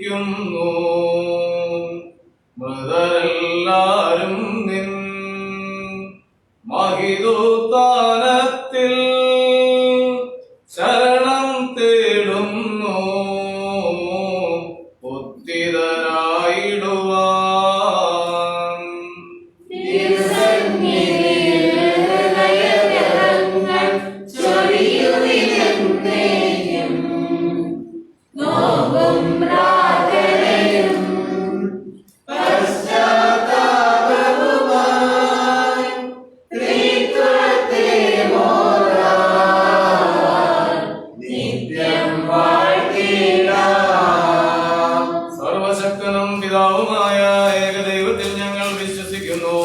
Speaker 1: വസിക്കുന്നു. മൃതരെല്ലാരും നിൻ മഹിതോത്ഥാനത്തിൽ ശരണം തേടുന്നു. ഉത്തിതരായിടുവാൻ സർവശക്തനും പിതാവുമായ ഏകദൈവത്തിൽ ഞങ്ങൾ വിശ്വസിക്കുന്നു.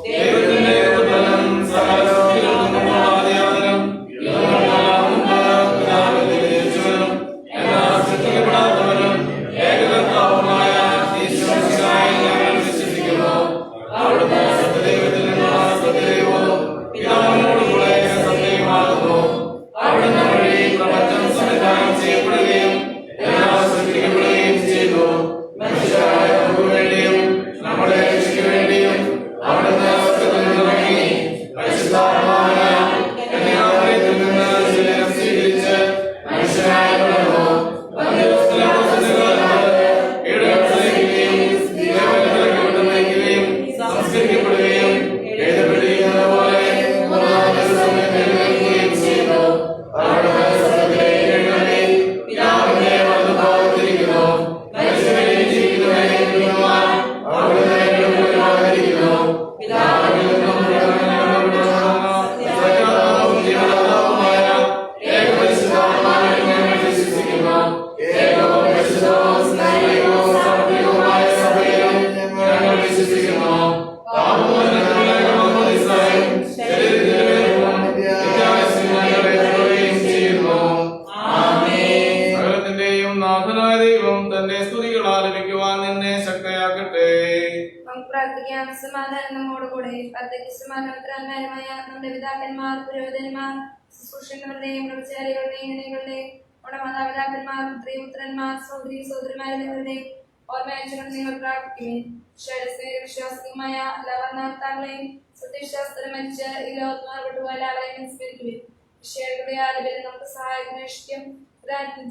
Speaker 1: ദൈവത്തിന്റെ പുത്രനും സകലസൃഷ്ടികൾക്കും ആദിയാതനും യുഗങ്ങളെല്ലാം മുമ്പ് പിതാവിൽ ജനിച്ചവനും എന്നാൽ സൃഷ്ടിക്കപ്പെടാത്തവനും ഏകകർത്താവുമായ ഈശ്വരനായി ഞങ്ങൾ വിശ്വസിക്കുന്നു. അവിടുന്ന് സത്യദൈവത്തിൽ നിന്നുള്ള സത്യദൈവവും പിതാവിനോടുകൂടെ സത്യമാകുന്നു. അവിടുന്ന് വഴി പ്രപഞ്ചം സംവിധാനം ചെയ്യപ്പെടുകയും എല്ലാം സൃഷ്ടിക്കപ്പെടുകയും ചെയ്തു. മനുഷ്യരായ നമുക്ക് വേണ്ടിയും നമ്മുടെ രക്ഷയ്ക്ക് വേണ്ടിയും അവിടുന്ന് സ്വർഗ്ഗത്തിൽ നിന്നിറങ്ങി പരിശുദ്ധാത്മാവായ കന്യാമറിയത്തിൽ നിന്ന് ശരീരം സ്വീകരിച്ച് മനുഷ്യനായി പിറന്നു. പന്തിയോസ് പിലാത്തോസിന്റെ കാലത്ത് പീഡകൾ സഹിക്കുകയും ദേവാലയത്തിലേക്ക് വിട്ടുനയിക്കുകയും സംസ്കരിക്കപ്പെടുകയും എഴുതപ്പെട്ടിരിക്കുന്നത് പോലെ മൂന്നാം ദിവസം എഴുന്നേൽക്കുകയും ചെയ്തു. അവിടുന്ന് സ്വർഗ്ഗത്തിലേക്ക് എഴുന്നള്ളി പിതാവിന്റെ വലതുഭാഗത്തിരിക്കുന്നു. മരിച്ചവരെയും ജീവിക്കുന്നവരെയും വിധിക്കുവാൻ അവിടുന്ന് എഴുന്നള്ളിയിരിക്കുന്നു. പിതാവിൽ നിന്നും സകലവും ജീവദാതാവുമായ ഏകപരിശുദ്ധാത്മാവിൽ ഞങ്ങൾ വിശ്വസിക്കുന്നു. ഏകവും പരിശുദ്ധവും സ്നേഹവും സാത്വികവുമായ സഭയിലും ഞങ്ങൾ വിശ്വസിക്കുന്നു. പാപമോചനത്തിനുള്ള ഏകമാമോദീസായും ശരീരത്തിന്റെ വേദനയും നിത്യായുസ്സും ഞങ്ങൾ ഏറ്റുകൊള്ളുകയും ചെയ്യുന്നു. സകലത്തിന്റെയും നാഥനായ ദൈവം തന്റെ സ്തുതികൾ ആലപിക്കുവാൻ നിന്നെ ശക്തയാക്കട്ടെ.
Speaker 2: നമുക്ക് പ്രാർത്ഥിക്കാം. സമാധാനം നമ്മോടുകൂടെ. സമാധാനമായ നമ്മുടെ പിതാക്കന്മാർ, പുരോഹിതന്മാർ, ശുശ്രൂഷകരുടെയും പ്രവചാരികളുടെയും ഇണകളുടെയും നമ്മുടെ മാതാപിതാക്കന്മാർ, പുത്രന്മാർ, സഹോദരി സഹോദരന്മാരുടെ ഓർമ്മയച്ചുകൊണ്ട് നിങ്ങൾ പ്രാർത്ഥിക്കുവിൻ. വിശ്വാസികമായ ലവർണാർത്താകളെയും സത്യശാസ്ത്രം മരിച്ച് ഈ ലോകത്ത് മാർപ്പെട്ടു എല്ലാവരെയും അനുസ്മരിക്കുവിൻ. വിഷയങ്ങളുടെ ആലപനം നമുക്ക് സഹായിക്കും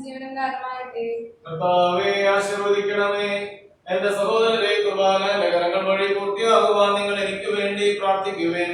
Speaker 2: ജീവനം കാരണമാകട്ടെ.
Speaker 1: കർത്താവേ, ആശീർവദിക്കണമേ. എന്റെ സഹോദരരെ, കുർബാന നഗരങ്ങൾ വഴി പൂർത്തിയാകുവാൻ നിങ്ങൾ എനിക്ക് വേണ്ടി പ്രാർത്ഥിക്കുവിൻ.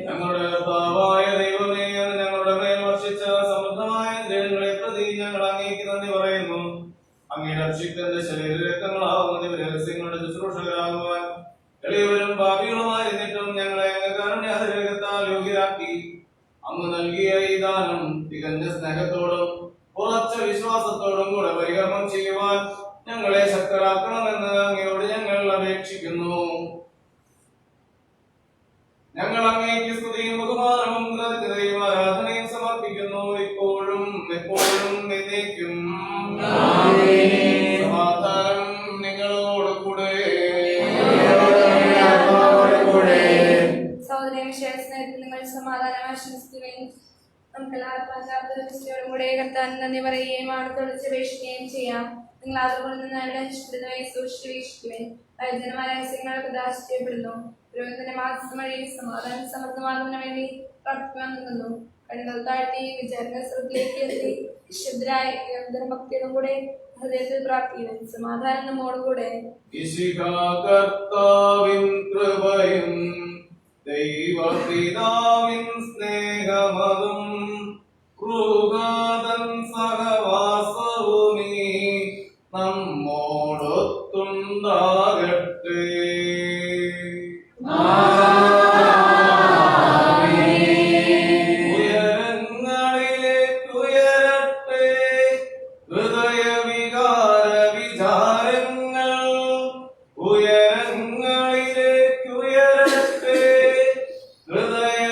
Speaker 1: ഞങ്ങളുടെ കർത്താവായ ദൈവമേ, ഞങ്ങളുടെ മേൽ വർഷിച്ച സമൃദ്ധമായ അനുഗ്രഹങ്ങളെ പ്രതി ഞങ്ങൾ അങ്ങേക്ക് നന്ദി പറയുന്നു. അങ്ങയുടെ അഭിഷിക്തന്റെ ശരീരരക്തങ്ങളാവുന്ന രഹസ്യങ്ങളുടെ ശുശ്രൂഷകരാകുവാൻ എളിയവരും പാപികളുമായിരുന്നിട്ടും ഞങ്ങളെ അങ്ങ് കാരുണ്യാതിരേകത്താൽ യോഗ്യരാക്കി. അങ്ങ് നൽകിയ ഈ ദാനം തികഞ്ഞ സ്നേഹത്തോടും ഉറച്ച വിശ്വാസത്തോടും കൂടെ പരികർമ്മം ചെയ്യുവാൻ ഞങ്ങളെ ശക്തരാക്കണമെന്ന് അങ്ങയോട് ഞങ്ങൾ അപേക്ഷിക്കുന്നു. ഞങ്ങൾ അങ്ങേക്ക് സ്തുതിയും ബഹുമാനവും കൃതജ്ഞതയും ആരാധനയും സമർപ്പിക്കുന്നു, ഇപ്പോഴും എപ്പോഴും എന്നേക്കും. സമാധാനം നിങ്ങളോട് കൂടെ.
Speaker 2: സഹോദരി വിശ്വാസത്തിൽ നിങ്ങൾ സമാധാനം ആശംസിക്കുകയും നമുക്ക് എല്ലാവർക്കും കൂടെ കർത്താൻ നന്ദി പറയുകയും ആടത്തോട് അപേക്ഷിക്കുകയും ചെയ്യാം. നിങ്ങൾ അതുപോലെ നിന്ന് ഇഷ്ടമായി സൂക്ഷിച്ചു വീക്ഷിക്കുവാൻ വൈദ്യന്മാര രഹസ്യങ്ങൾക്ക് ദാശിക്കപ്പെടുന്നു. പുരോഹിതന്റെ മാസം വഴി സമാധാനം സമൃദ്ധമാകുന്നതിന് വേണ്ടി പ്രാർത്ഥിക്കുവാൻ നിൽക്കുന്നു. കണ്ണുകൾ താഴ്ത്തി വിചാരണ ശ്രദ്ധയിലേക്ക് എത്തി നിശബ്ദരായി ഭക്തിയോടും കൂടെ ഹൃദയത്തിൽ പ്രാർത്ഥിക്കുന്നു. സമാധാനം നമ്മോടുകൂടെ.
Speaker 1: കർത്താവിൻ കൃപയും ദൈവപിതാവിൻ സ്നേഹമതും കൃപാതൻ സഹവാസവുമീ നമ്മോടൊത്തുണ്ടാകട്ടെ. ഉയരങ്ങളിലേക്കുയരട്ടെ ഹൃദയവികാര വിചാരങ്ങൾ, ഉയരങ്ങളിലേക്കുയരട്ടെ ഹൃദയ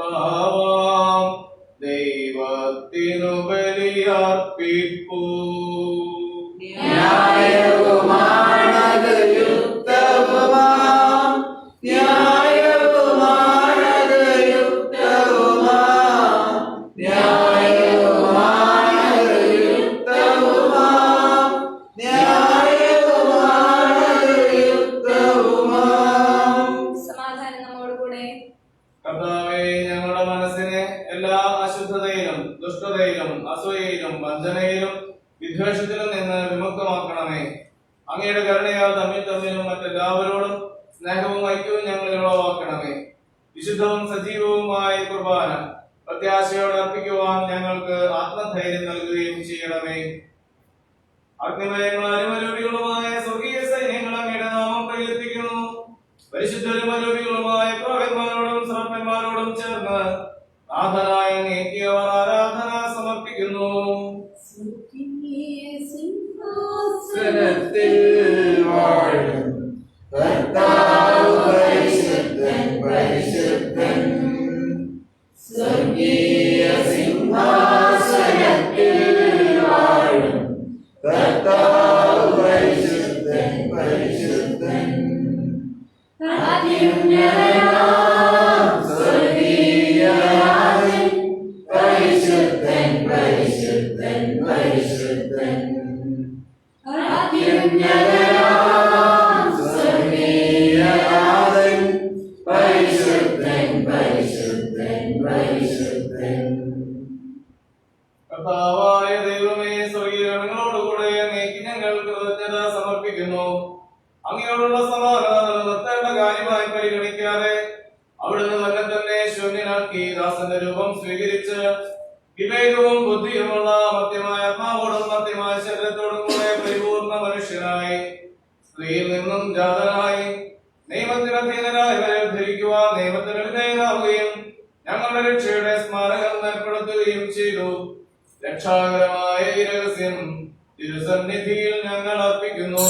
Speaker 1: കർത്താവാം ദൈവത്തിനു ബലിയർപ്പിപ്പൂ.
Speaker 6: ന്യായവുമാണത് യുക്തവുമാം, ന്യായവുമാണത് യുക്തവുമാം, ന്യായവുമാണത് യുക്തവുമാം, ന്യായവുമാണത് യുക്തവുമാം.
Speaker 2: സമാധാനം നമ്മോടുകൂടെ.
Speaker 1: കർത്താവേ, ഞങ്ങളുടെ മനസ്സിനെ എല്ലാ അശുദ്ധതയിലും ദുഷ്ടതയിലും അസൂയയിലും വഞ്ചനയിലും വിദ്വേഷത്തിലും നിന്ന് വിമുക്തമാക്കണമേ. അങ്ങയുടെ കരുണയാൽ തമ്മിലും മറ്റെല്ലാവരോടും സ്നേഹവും ഐക്യവും ഞങ്ങളിൽ ഉളവാക്കണമേ. വിശുദ്ധവും സജീവവുമായ കുർബാന പ്രത്യാശയോടെ അർപ്പിക്കുവാൻ ഞങ്ങൾക്ക് ആത്മധൈര്യം നൽകുകയും ചെയ്യണമേ. അഗ്നിമയങ്ങളും അരുമരൂപികളുമായ സ്വർഗീയ സൈന്യങ്ങൾ അങ്ങയുടെ നാമം പ്രകീർത്തിക്കുന്നു. പരിശുദ്ധരും അരൂപികളുമായ പ്രവന്മാരോടും സർപ്പന്മാരോടും ചേർന്ന് നാഥനായ അങ്ങേക്ക് അവർ ആരാധന സമർപ്പിക്കുന്നു.
Speaker 6: സിംഹാസനത്തിൽ വാഴും കർത്താവ് പരിശുദ്ധൻ പരിശുദ്ധൻ. സ്വർഗീയ സിംഹാസനത്തിൽ വാഴും കർത്താവ് പരിശുദ്ധൻ പരിശുദ്ധൻ. അത്യുന്നതനാം സ്വർഗീയനാഥൻ പരിശുദ്ധൻ പരിശുദ്ധൻ പരിശുദ്ധൻ. അത്യുന്നതനാം സ്വർഗീയനാഥൻ പരിശുദ്ധൻ പരിശുദ്ധൻ പരിശുദ്ധൻ.
Speaker 1: കർത്താവായ ദൈവമേ, സ്വർഗീയ ഗണങ്ങളോടുകൂടെ അങ്ങേക്ക് ഞങ്ങൾ കൃതജ്ഞത സമർപ്പിക്കുന്നു. അങ്ങയോടുള്ള സമാധാനം നിലനിർത്തേണ്ട കാര്യമായി പരിഗണിക്കാതെ അവിടുന്ന് തന്നെ ശൂന്യനാക്കി ദാസന്റെ രൂപം സ്വീകരിച്ച് വിവേകവും ബുദ്ധിയുമുള്ള മധ്യമായ ആത്മാവോടും മധ്യമായ ശരീരത്തോടും കൂടെ പരിപൂർണ മനുഷ്യനായി സ്ത്രീയിൽ നിന്നും ജാതനായി നിയമത്തിന് അധീനരായവരെ ഉദ്ധരിക്കുവാൻ നിയമത്തിന് വിധേയനാവുകയും ഞങ്ങളുടെ രക്ഷയുടെ സ്മാരകം ഏർപ്പെടുത്തുകയും ചെയ്തു. രക്ഷാകരമായ ഈ രഹസ്യം തിരുസന്നിധിയിൽ ഞങ്ങൾ അർപ്പിക്കുന്നു.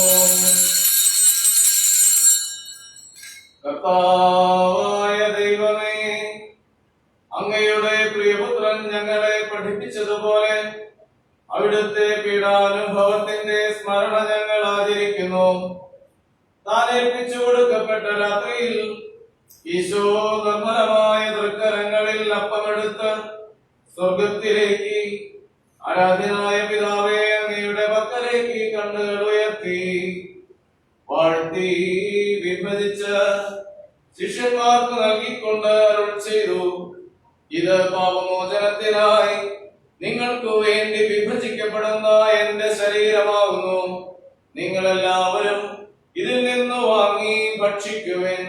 Speaker 1: കർത്താവായ ദൈവമേ, അങ്ങയുടെ പ്രിയപുത്രൻ ഞങ്ങളെ പഠിപ്പിച്ചതുപോലെ അവിടുത്തെ പീഡാനുഭവത്തിന്റെ സ്മരണ ഞങ്ങൾ ആചരിക്കുന്നു. താൻ ഏൽപ്പിച്ചു കൊടുക്കപ്പെട്ട രാത്രിയിൽ ഈശോ നിർമ്മലമായ തൃക്കരങ്ങളിൽ അപ്പമെടുത്ത് സ്വർഗത്തിലേക്ക് ആരാധ്യനായ പിതാവേ അങ്ങയുടെ പക്കലേക്ക് കണ്ണുകൾ ഉയർത്തി വാഴ്ത്തി വിഭജിച്ച് ശിഷ്യന്മാർക്ക് നൽകിക്കൊണ്ട് അരുൾ ചെയ്തു, ഇത് പാപമോചനത്തിനായി നിങ്ങൾക്ക് വേണ്ടി വിഭജിക്കപ്പെടുന്ന എന്റെ ശരീരമാകുന്നു. നിങ്ങളെല്ലാവരും ഇതിൽ നിന്ന് വാങ്ങി ഭക്ഷിക്കുവിൻ.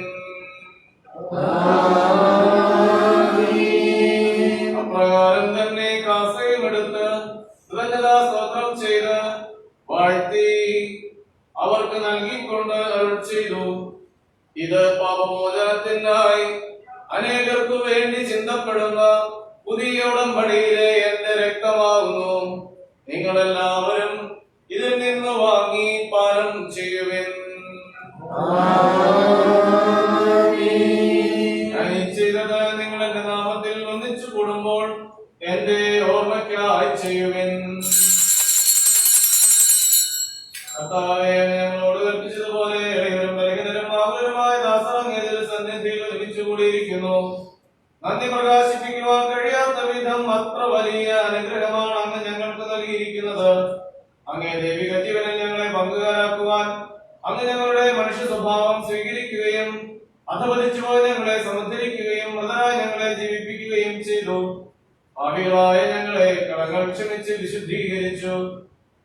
Speaker 1: അപ്രകാരം തന്നെ കാസയും എടുത്ത് കൃതജ്ഞതാ സ്തോത്രം ചെയ്ത് വാഴ്ത്തി അവർക്ക് നൽകിക്കൊണ്ട് അരുൾ ചെയ്തു, ഇത് പാപമോചനത്തിനായി അനേകർക്കു വേണ്ടി ചിന്തപ്പെടുന്ന പുതിയ ഉടമ്പടിയിലെ എന്റെ രക്തമാകുന്നു. നിങ്ങളെല്ലാവരും ഇതിൽ നിന്ന് വാങ്ങി പാനം ചെയ്യുവിൻ. ഞാൻ ഈ ചെയ്തത് നിങ്ങൾ എന്റെ നാമത്തിൽ ഒന്നിച്ചു കൂടുമ്പോൾ എന്റെ ഓർമ്മയ്ക്കായി ചെയ്യുവിൻ. കർത്താവേ, ഞങ്ങളോട് കൽപ്പിച്ചതുപോലെ എളിയവരും ബലഹീനരും ആകുലരുമായ ദാസർ അങ്ങയുടെ സന്നിധിയിൽ ഒരുമിച്ച് കൂടിയിരിക്കുന്നു. നന്ദി പ്രകാശിപ്പിക്കുവാൻ കഴിയാത്ത വിധം അത്ര വലിയ അനുഗ്രഹമാണ് അങ്ങ് ഞങ്ങൾക്ക് നൽകിയിരിക്കുന്നത്. അങ്ങേ ദൈവിക ജീവനിൽ ഞങ്ങളെ പങ്കുകാരാക്കുവാൻ അങ്ങ് ഞങ്ങളുടെ മനുഷ്യ സ്വഭാവം സ്വീകരിക്കുകയും അധപതിച്ചുപോയി ഞങ്ങളെ സമുദ്ധരിക്കുകയും മൃതരായി ഞങ്ങളെ ജീവിപ്പിക്കുകയും ചെയ്തു. പാപികളായ ഞങ്ങളെ കടങ്ങൾ ക്ഷമിച്ച് വിശുദ്ധീകരിച്ചു.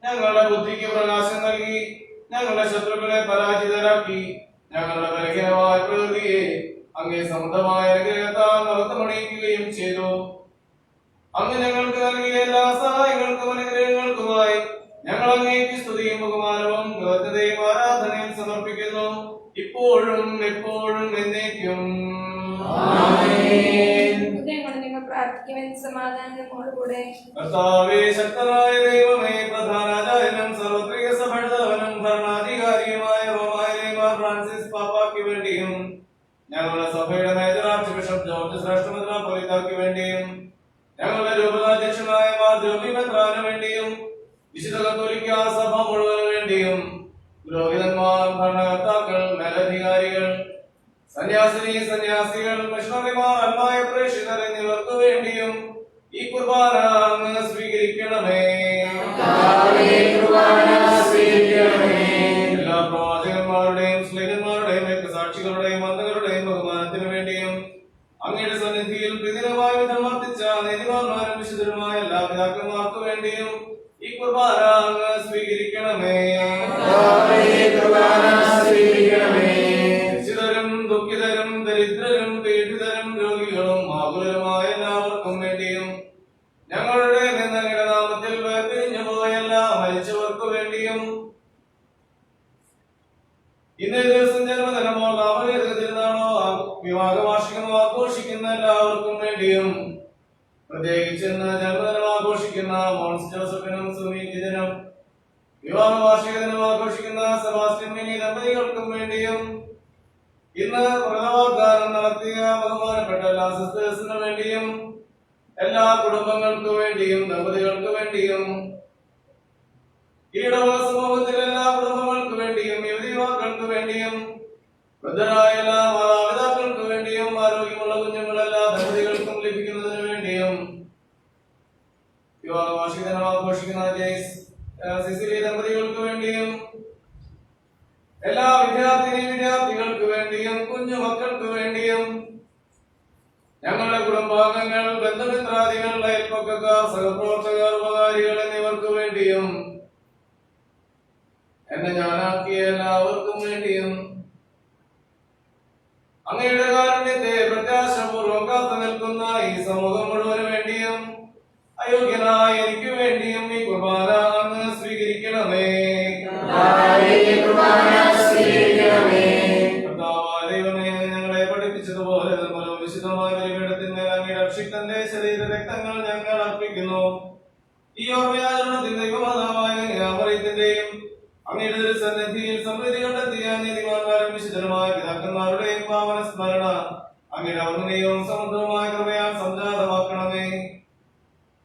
Speaker 1: ഞങ്ങളുടെ ബുദ്ധിക്ക് പ്രകാശം നൽകി ഞങ്ങളുടെ ശത്രുക്കളെ പരാജിതരാക്കി. ഞങ്ങളുടെ ബലഹീനമായ പ്രകൃതിയെ അങ്ങേ സ്വന്തമായ അനുഗ്രഹത്താൽ നൃത്തമണിയിക്കുകയും ചെയ്തു. അങ്ങ് ഞങ്ങൾക്ക് നൽകിയ എല്ലാ സഹായങ്ങൾക്കും അനുഗ്രഹങ്ങൾക്കുമായി ഞങ്ങൾ അങ്ങേക്ക് സ്തുതിയും ബഹുമാനവും കൃതജ്ഞതയും ആരാധനയും സമർപ്പിക്കുന്നു, ഇപ്പോഴും എപ്പോഴും എന്നേക്കും.
Speaker 2: നിങ്ങൾ പ്രാർത്ഥിക്കുവാൻ സമാധാനം നമ്മോടുകൂടെ.
Speaker 1: കർത്താവേ, ശക്തനായ ദൈവമേ, പ്രധാനാചാര്യനും സർവത്രിക സഭയുടെ ഭരണാധികാരിയുമായ റോമായിലെ മാർ ഫ്രാൻസിസ് പാപ്പായ്ക്ക് വേണ്ടിയും ഞങ്ങളുടെ സഭയുടെ മേജർ ആർച്ച് ബിഷപ്പ് ജോർജ് ശ്രേഷ്ഠമെത്രാപ്പൊലീത്താക്ക് വേണ്ടിയും ഞങ്ങളുടെ രൂപതാധ്യക്ഷനായ മാതൃമെത്രാന് വേണ്ടിയും വിശുദ്ധ കത്തോലിക്കാ സഭ മുഴുവന് വേണ്ടിയും പുരോഹിതന്മാർ, ഭരണകർത്താക്കൾ, മേലധികാരികൾ, സന്യാസിനി, സന്യാസികൾ, മിഷണറിമാർ, അൽമായ പ്രേക്ഷിതർ എന്നിവർക്ക് വേണ്ടിയും ഈ കുർബാന അങ്ങ് സ്വീകരിക്കണമേ. എല്ലാ പ്രവാചകന്മാരുടെയും സ്ലേഹന്മാരുടെയും രക്തസാക്ഷികളുടെയും അന്ധകളുടെയും ബഹുമാനത്തിനു വേണ്ടിയും അങ്ങയുടെ സന്നിധിയിൽ പ്രീതികരമായ വിധം വർത്തിച്ച നീതിമാന്മാരും വിശുദ്ധരുമായ എല്ലാ പിതാക്കന്മാർക്ക് വേണ്ടിയും ഈ കുർബാന അങ്ങ് സ്വീകരിക്കണമേ. നിശ്ചിതരും ദുഃഖിതരും ദരിദ്രരും പീഡിതരും രോഗികളും ആകുലരുമായ എല്ലാവർക്കും വേണ്ടിയും ഞങ്ങളുടെ നിന്നങ്ങയുടെ നാമത്തിൽ വേർപിരിഞ്ഞു പോയ എല്ലാ മരിച്ചവർക്ക് വേണ്ടിയും ഇന്നേ ദിവസം ജന്മദിനമോ നാമകേത തിരുനാളോ വിവാഹ വാർഷികമോ ആഘോഷിക്കുന്ന എല്ലാവർക്കും വേണ്ടിയും പ്രത്യേകിച്ച് ഇന്ന് ജന്മദിനം ആഘോഷിക്കുന്ന മോൻസ് ജോസഫിനും സുമി ജിതനും വിവാഹ വാർഷിക ദിനം ആഘോഷിക്കുന്ന സെബാസ്റ്റ്യൻ മിനി ദമ്പതികൾക്കും വേണ്ടിയും ഇന്ന് വ്രതവാഗ്ദാനം നടത്തിയ ബഹുമാനപ്പെട്ട എല്ലാ സിസ്റ്റേഴ്സിനു വേണ്ടിയും എല്ലാ കുടുംബങ്ങൾക്ക് വേണ്ടിയും ദമ്പതികൾക്ക് വേണ്ടിയും ഈടവക സമൂഹത്തിലെ എല്ലാ കുടുംബങ്ങൾക്ക് വേണ്ടിയും യുവതിവാക്കൾക്ക് വേണ്ടിയും വൃദ്ധരായ എല്ലാ മാതാപിതാക്കൾക്ക് വേണ്ടിയും ആരോഗ്യമുള്ള കുഞ്ഞുങ്ങളെല്ലാ ദമ്പതികൾക്കും ലഭിക്കുന്നതിന് വേണ്ടിയും വിവാഹ വാർഷിക ദിനം ആഘോഷിക്കുന്ന സിസിലി ദമ്പതികൾക്ക് വേണ്ടിയും എല്ലാ വിദ്യാർത്ഥികൾക്ക് വേണ്ടിയും കുഞ്ഞുമക്കൾക്ക് വേണ്ടിയും ഞങ്ങളുടെ കുടുംബാംഗങ്ങൾ, ബന്ധുമിത്രാദികൾ, അയൽപ്പക്കക്കാർ, സഹപ്രവർത്തകർ, ഉപകാരികൾ എന്നിവർക്ക് വേണ്ടിയും എന്നെ ഞാനാക്കിയ എല്ലാവർക്കും വേണ്ടിയും അങ്ങയുടെ കാരുണ്യത്തെ പ്രത്യാശപൂർവ്വം കാത്തു നിൽക്കുന്ന ഈ സമൂഹം മുഴുവന് വേണ്ടിയും അയോഗ്യനായ എനിക്ക് വേണ്ടിയും ഈ കുർബാന അങ്ങ് സ്വീകരിക്കണമേ. ദൈവമേ, ഞങ്ങളെ പഠിപ്പിച്ചതുപോലെ നിർമ്മലവും വിശുദ്ധമായ ബലിപീഠത്തിന്മേൽ അങ്ങയുടെ അഭിഷിക്തന്റെ ശരീര രക്തങ്ങൾ ഞങ്ങൾ അർപ്പിക്കുന്നു. ഈ ഓർമ്മയാചരണത്തിൽ ദൈവമാതാവായ കന്യാമറിയത്തിന്റെയും അങ്ങയുടെ സന്നിധിയിൽ സമൃദ്ധി കണ്ടെത്തിയ നീതിമാന്മാരും വിശുദ്ധരുമായ പിതാക്കന്മാരുടെയും പാവന സ്മരണ അങ്ങയുടെ ഔന്നത്യവും സമൃദ്ധവുമായ കൃപയാൽ സംജാതമാക്കണമേ.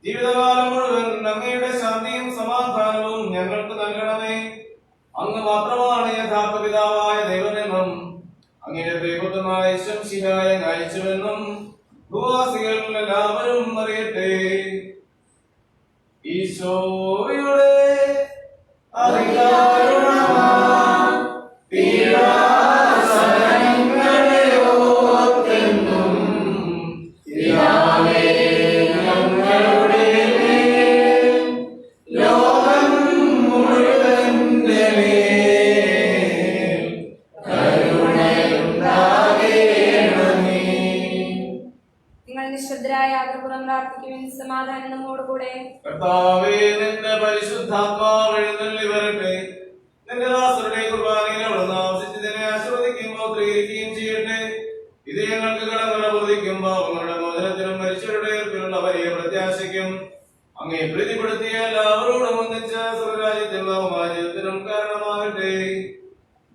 Speaker 1: ജീവിതകാലം മുഴുവൻ അങ്ങയുടെ ശാന്തിയും സമാധാനവും ഞങ്ങൾക്ക് നൽകണമേ. അങ്ങ് മാത്രമാണ് യഥാർത്ഥ പിതാവായ ദൈവമെന്നും അങ്ങയുടെ പ്രിയപുത്രനായ ശംശിഹായ അയച്ചുവെന്നും ഭൂവാസികൾ എല്ലാവരും അറിയട്ടെ. ഈശോയുടെ
Speaker 2: സമാധാനം നമ്മോടുകൂടെ.
Speaker 1: കർത്താവേ, നിന്റെ പരിശുദ്ധാത്മാവ് എഴുന്നള്ളി വരട്ടെ. നിന്റെ ദാസരുടെ കുർബാനയിൽ അവിടുന്ന് ആവശ്യത്തിനെ ആശീർവദിക്കുമ്പോൾ ത്രികരിക്കുകയും ചെയ്യട്ടെ. ഇത് ഞങ്ങൾക്ക് കടങ്ങളുടെ ബോധിക്കും പാപങ്ങളുടെ മോചനത്തിനും മരിച്ചവരുടെ ഉയർപ്പിലുള്ള വലിയ പ്രത്യാശയ്ക്കും അങ്ങേ പ്രീതിപ്പെടുത്തിയ എല്ലാവരോടും ഒന്നിച്ച് സ്വർഗരാജ്യത്തിൽ നവമാജത്തിനും കാരണമാകട്ടെ.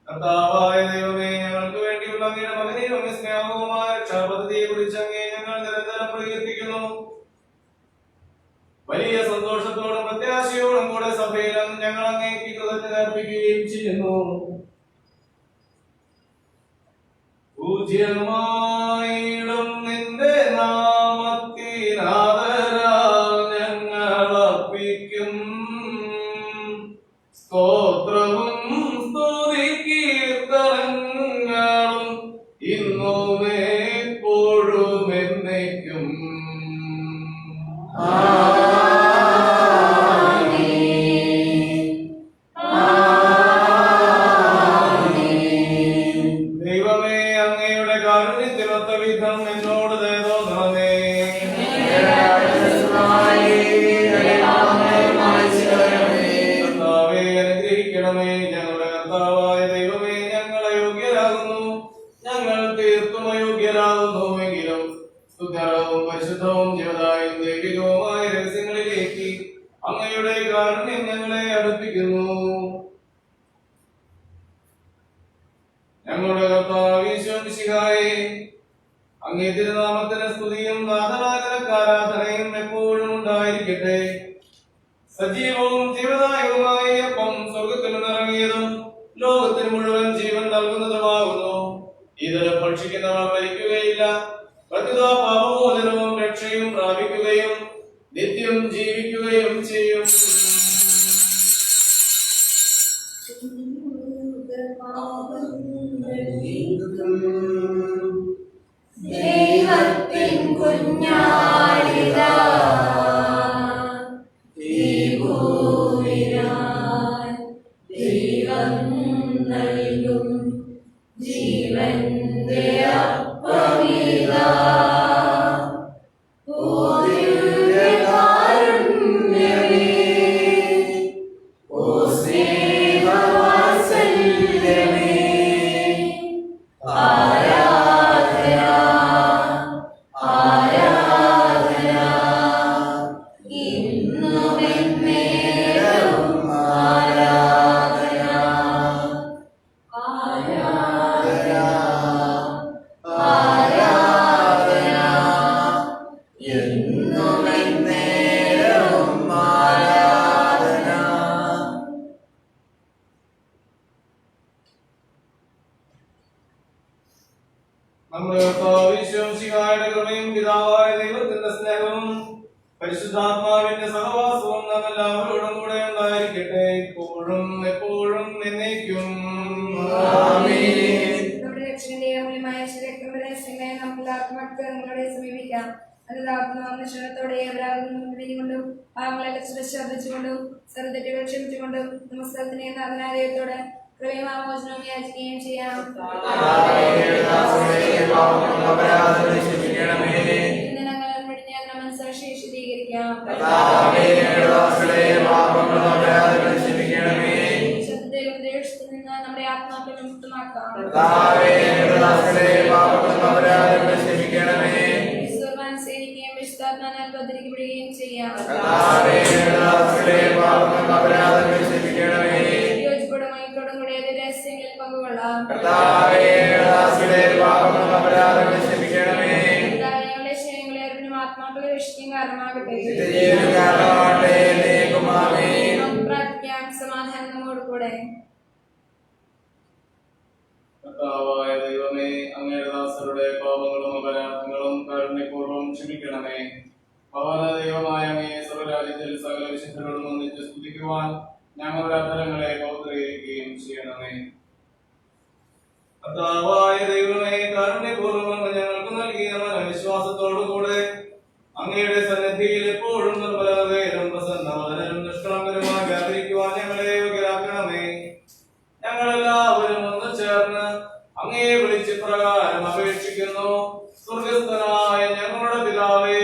Speaker 1: കർത്താവായ ദൈവമേ, ഞങ്ങൾക്ക് വേണ്ടിയുള്ള അങ്ങയുടെ മകനെയും സ്നേഹവുമായ രക്ഷാപദ്ധതിയെ കുറിച്ച് അങ്ങേ ഞങ്ങൾ നിരന്തരം പ്രകീർത്തിക്കുന്നു. വലിയ സന്തോഷത്തോടും പ്രത്യാശയോടും കൂടെ സഭയിൽ ഞങ്ങൾ അങ്ങേക്ക് കൃതജ്ഞത അർപ്പിക്കുകയും ചെയ്യുന്നു. പൂജ്യമായിടും നിന്റെ നാമത്തിനാദരാൽ ഞങ്ങൾ അർപ്പിക്കും സ്തോത്രവും സ്തുതി കീർത്തനങ്ങളും ഇന്നും എപ്പോഴും എന്നേക്കും. ദൈവമേ, അങ്ങയുടെ കാരുണ്യത്തിനൊത്ത വിധം എന്നോട് ദയ തോന്നണമേ. കർത്താവേ, അനുഗ്രഹിക്കണമേ. ഞങ്ങളുടെ കർത്താവായ ദൈവമേ, ഞങ്ങൾ അയോഗ്യരാകുന്നു, ഞങ്ങൾ തീർത്തും അയോഗ്യരാകുന്നുവെങ്കിലും സ്തുത്യർഹവും പരിശുദ്ധവും ജീവദായകവും ദൈവികവുമായ രഹസ്യങ്ങളിലേക്ക് അങ്ങയുടെ കാരുണ്യം ഞങ്ങളെ അടുപ്പിക്കുന്നു. ഞങ്ങളുടെ കർത്താവ് ഈശോ മിശിഹായേ, അങ്ങേ തിരുനാമത്തിന് സ്തുതിയും നാഥനാഥനക്കാരാധനയും എപ്പോഴും ഉണ്ടായിരിക്കട്ടെ. സജീവവും ജീവദായകവുമായ അപ്പം സ്വർഗത്തിൽ നിന്നിറങ്ങിയതും ലോകത്തിന് മുഴുവൻ ജീവൻ നൽകുന്നതുമാകുന്നു. ഇതിനെ ഭക്ഷിക്കുന്നവർ മരിക്കുകയില്ല, പ്രത്യുത പാപമോചനവും രക്ഷയും പ്രാപിക്കുകയും നിത്യം ജീവിക്കുകയും ചെയ്യും.
Speaker 6: ദൈവത്തിൻ കുഞ്ഞാടിതാ ഈ ഭൂമിയിൽ ദൈവം നൽകും ജീവന്റെ അപ്പമിതാ. ഓ ദിവ്യകാരുണ്യമേ, ഓ സ്നേഹവാത്സല്യമേ, ആരാധന ആരാധന ഇന്നും എന്നേരവും ആരാധന ആരാധന ആരാധന എന്നും എന്നേരവും ആരാധന.
Speaker 1: നമ്മുടെ കർത്താവിശ്വസിഹായുടെ കൃപയും പിതാവായ ദൈവത്തിന്റെ സ്നേഹവും പരിശുദ്ധാത്മാവിന്റെ സഹവാസവും നാം എല്ലാവരോടും കൂടെ ഉണ്ടായിരിക്കട്ടെ, ഇപ്പോഴും എപ്പോഴും എന്നേക്കും.
Speaker 6: ആമേൻ.
Speaker 2: നമ്മുടെ രക്ഷകന്റെ അമൂല്യമായ രഹസ്യങ്ങളെ നമുക്ക് എല്ലാവർക്കും നിങ്ങളോടെ സമീപിക്കാം. ക്ഷണത്തോടെ കൊണ്ടും പാവങ്ങളെ ശ്രദ്ധിച്ചുകൊണ്ടും സർവ്വതെറ്റുകൾ ക്ഷമിച്ചുകൊണ്ടും നമസ്കാരത്തിനെ നാഥനാലയത്തോട് കൃപയും ആമോചനവും യാചിക്കുകയും ചെയ്യാം. ഇന്ന് ഞങ്ങൾ ഞങ്ങളുടെ മനസ്സാക്ഷി ശുദ്ധീകരിക്കാം. ശബ്ദത്തിലും ദേഷ്യത്തിൽ നിന്ന് നമ്മുടെ ആത്മാക്കളെ മുക്തമാക്കാം. സേവിക്കുകയും വിശുദ്ധാത്മാനാൽ ബന്ധിക്കപ്പെടുകയും ചെയ്യാം. യോജിപ്പോടും ഐക്യോടും കൂടി ഏത് രഹസ്യങ്ങളിൽ പങ്കുകൊള്ളാം. ഞങ്ങളുടെ ശയങ്ങളെ അറിവിനും ആത്മാക്കളെ രക്ഷിക്കും കാരണമാകട്ടെ. നമുക്ക് പ്രാർത്ഥിക്കാം. സമാധാനം നമ്മോട് കൂടെ.
Speaker 1: കർത്താവായ ദൈവമേ, അങ്ങയുടെ ദാസരുടെ പാപങ്ങളും അപരാധങ്ങളും കാരുണ്യപൂർവ്വം ക്ഷമിക്കണമേ. ഭവന ദൈവമായ അങ്ങയെ സർവ്വരാജ്യത്തിൽ സകല വിശുദ്ധരോടും ഒന്നിച്ച് സ്തുതിക്കുവാൻ ഞങ്ങളുടെ അധരങ്ങളെ പൗത്രീകരിക്കുകയും ചെയ്യണമേ. കർത്താവായ ദൈവമേ, കാരുണ്യപൂർവ്വം അങ്ങ് ഞങ്ങൾക്ക് നൽകിയ മനവിശ്വാസത്തോടുകൂടെ അങ്ങയുടെ സന്നിധിയിൽ എപ്പോഴും നിർമ്മലതയും പ്രസന്നവദനും നിഷ്കളങ്കരുമായി വ്യാപരിക്കുവാൻ ഞങ്ങളെ യോഗ്യരാക്കണമേ. ഞങ്ങളെല്ലാവരും ഒന്ന് ചേർന്ന് അങ്ങയെ വിളിച്ച് പ്രകാരം അപേക്ഷിക്കുന്നു. സ്വർഗസ്ഥനായ ഞങ്ങളുടെ പിതാവേ,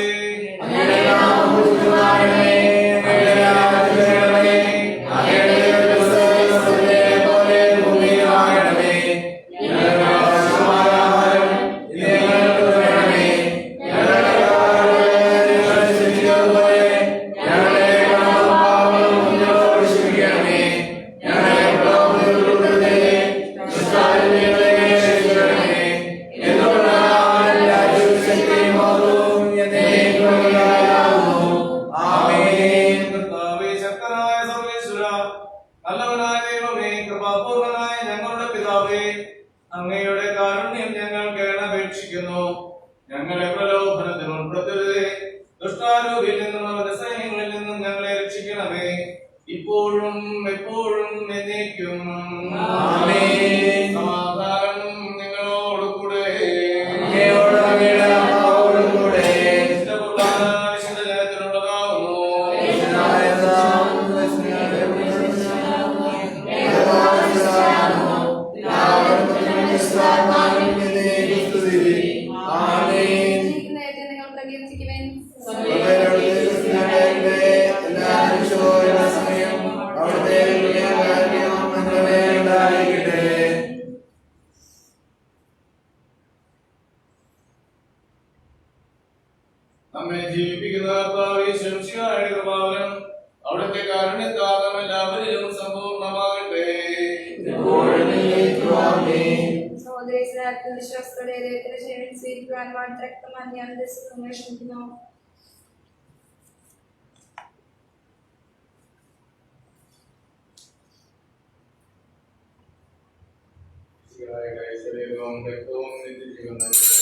Speaker 1: കർത്താവേ, ശക്തനായ സർവേശ്വര, നല്ലവനായ ദൈവമേ, കൃപാപൂർണനായ ഞങ്ങളുടെ പിതാവേ, അങ്ങയുടെ കാരുണ്യം ഞങ്ങൾ കേണപേക്ഷിക്കുന്നു. ഞങ്ങളെ പ്രലോഭനത്തിൽ ഉൾപ്പെടുത്തരുതേ, ദുഷ്ടാരൂപിയിൽ നിന്നും അവരുടെ സൈന്യങ്ങളിൽ നിന്നും ഞങ്ങളെ രക്ഷിക്കണമേ, ഇപ്പോഴും എപ്പോഴും എന്നേക്കും. സമാധാനം നിങ്ങളോടുകൂടെ. വിശുദ്ധ ജനത്തിനുള്ളതാകുന്നു.
Speaker 2: നിങ്ങൾ പ്രകീർത്തിക്കുവാൻ
Speaker 1: നമ്മെ ജീവിപ്പിക്കുന്ന കർത്താവേ, ശംശിഹായുടെ കൃപാവരം അവിടുത്തെ കാരുണ്യത്താൽ നാം എല്ലാവരിലും സമ്പൂർണ്ണമാകട്ടെ.
Speaker 2: സഹോദരി ആത്മവിശ്വാസത്തോടെ ദൈവത്തിന്റെ ശരീരം സ്വീകരിക്കുവാൻ വാഴ്ത്ത രക്തമായി ഞാൻ ദിവസം ക്ഷണിക്കുന്നു.
Speaker 1: ശരീരവും രക്തവും നിത്യജീവൻ നൽകുന്നു.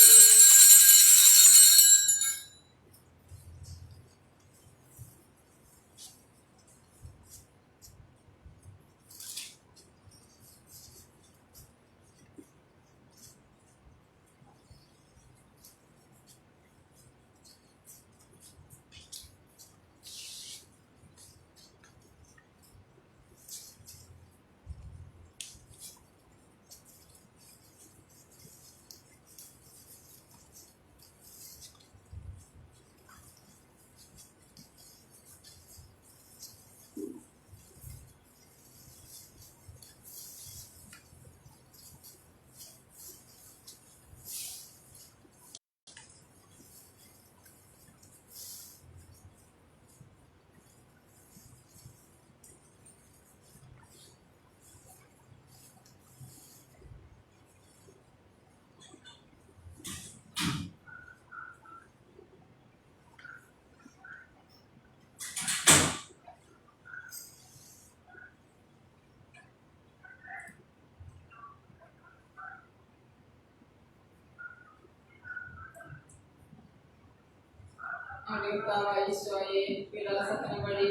Speaker 3: ഈശോയെ പീഡാസഹനം വഴി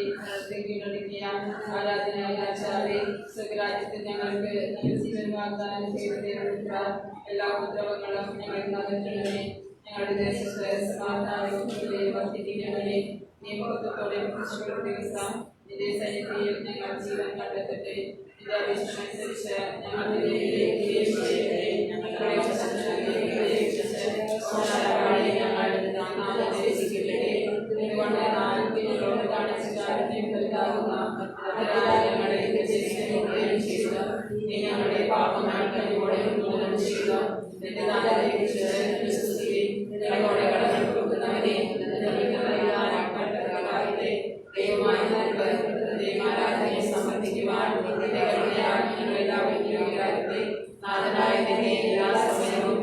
Speaker 3: കീഴടക്കിയ ആരാധനായ ആചാര്യ സ്വരാജ്യത്തിൽ ഞങ്ങൾക്ക് നല്ല ജീവൻ വാഗ്ദാനം ചെയ്ത എല്ലാ ഉപദ്രവങ്ങളും ഞങ്ങളിൽ നടത്തണമേ. ഞങ്ങളുടെ ദേശത്ത് സമാധാനവും വർദ്ധിപ്പിക്കണമേ. നിയമത്തോടെ ദിവസം നിന്റെ സന്നിധിയിൽ ഞങ്ങൾ ജീവൻ കണ്ടെത്തട്ടെ. നിന്റെ അപേക്ഷമനുസരിച്ച് ഞങ്ങളുടെ ഞങ്ങളുടെ പാപങ്ങൾ കഴിവോടെ ചെയ്ത കടകൾ കൊടുക്കുന്നവരെ ദൈവമാരാധനയെ സമർപ്പിക്കുവാൻ നാഥനായ എല്ലാ സമയവും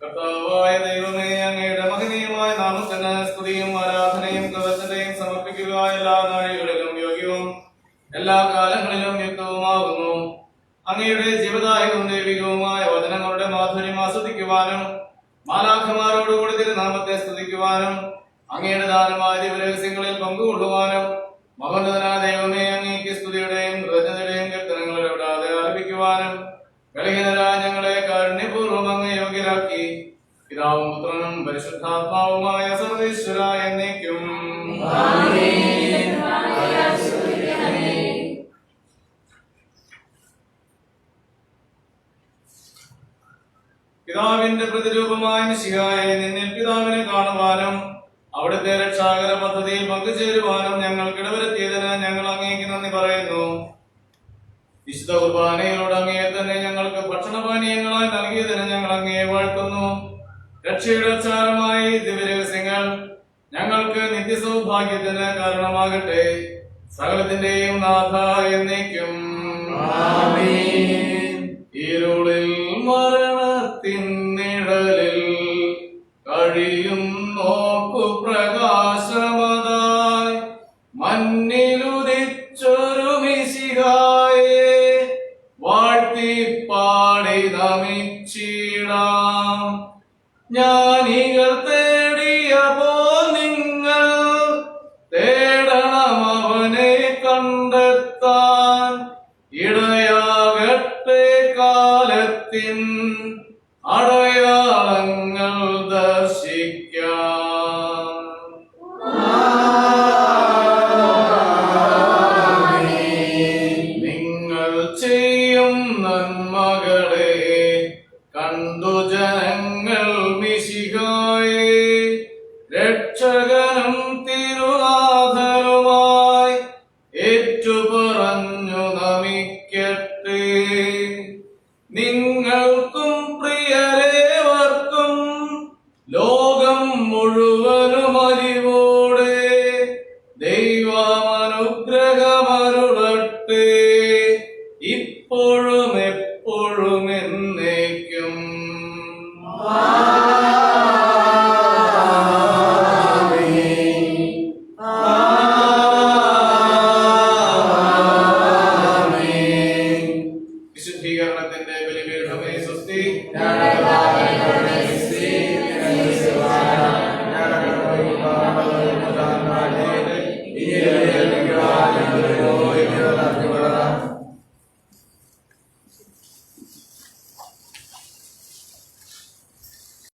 Speaker 1: കർത്താവായ ദൈവമേ, അങ്ങയുടെ മഹനീയമായ നാമത്തിന് സ്തുതിയും ആരാധനയും കൃതജ്ഞതയും സമർപ്പിക്കുക എല്ലാ നാഴികളിലും യോഗ്യവും എല്ലാ കാലങ്ങളിലും യുക്തവുമാകുന്നു. അങ്ങയുടെ ജീവദായകവും ദൈവികവുമായ വചനങ്ങളുടെ മാധുര്യം ആസ്വദിക്കുവാനും മാലാഖമാരോടുകൂടി തിരുനാമത്തെ സ്തുതിക്കുവാനും അങ്ങയുടെ ദാനമായ ദിവരഹസ്യങ്ങളിൽ പങ്കുകൊള്ളുവാനും മഹോന്നതനായ ദൈവമേ, അങ്ങേക്ക് സ്തുതിയുടെയും കൃതജ്ഞതയുടെയും കീർത്തനങ്ങൾ എവിടാതെ ആലപിക്കുവാനും ബലഹീനരായ ഞങ്ങളെ കാരുണ്യപൂർവ്വം അങ്ങ് യോഗ്യരാക്കി. പിതാവും പുത്രനും പരിശുദ്ധാത്മാവുമായ സർവേശ്വര എന്നേക്കും പിതാവിന്റെ പ്രതിരൂപമായ മിശിഹായെ നിന്നിൽ പിതാവിനെ കാണുവാനും അവിടുത്തെ രക്ഷാകര പദ്ധതിയിൽ പങ്കുചേരുവാനും ഞങ്ങൾക്ക് ഇടവരുത്തിയതിന് ഞങ്ങൾ അങ്ങേക്ക് നന്ദി പറയുന്നു. വിശുദ്ധ കുർബാനയിലൂടെ അങ്ങയെ തന്നെ ഞങ്ങൾക്ക് ഭക്ഷണപാനീയങ്ങളായി നൽകിയതിന് ഞങ്ങൾ അങ്ങയെ വാഴ്ത്തുന്നു. രക്ഷയുടെ അച്ചാരമായി ദിവ്യരഹസ്യങ്ങൾ ഞങ്ങൾക്ക് നിത്യസൗഭാഗ്യത്തിന് കാരണമാകട്ടെ. സകലത്തിന്റെയും നാഥ എന്നേക്കും ഇരുളിൽ മരണത്തിൻ നിഴലിൽ കഴിയും നോക്കു പ്രകാശമതായി മണ്ണിലുദിച്ചൊരു മിശിഹായെ വാഴ്ത്തിപ്പാടി നമിച്ചിടാം. ജ്ഞാനികൾ തേടിയപ്പോൾ നിങ്ങൾ തേടണം അവനെ കണ്ടെത്താൻ. ഇടയാകട്ടെ കാലത്തിൻ അടയാളങ്ങൾ ദർശിക്കാം. നിങ്ങൾ ചെയ്യും നന്മകളെ കണ്ടു ജനങ്ങൾ മിശിഹായെ രക്ഷകനും തിരുനാഥനുമായി ഏറ്റുപറഞ്ഞു നമി
Speaker 6: ആരാധന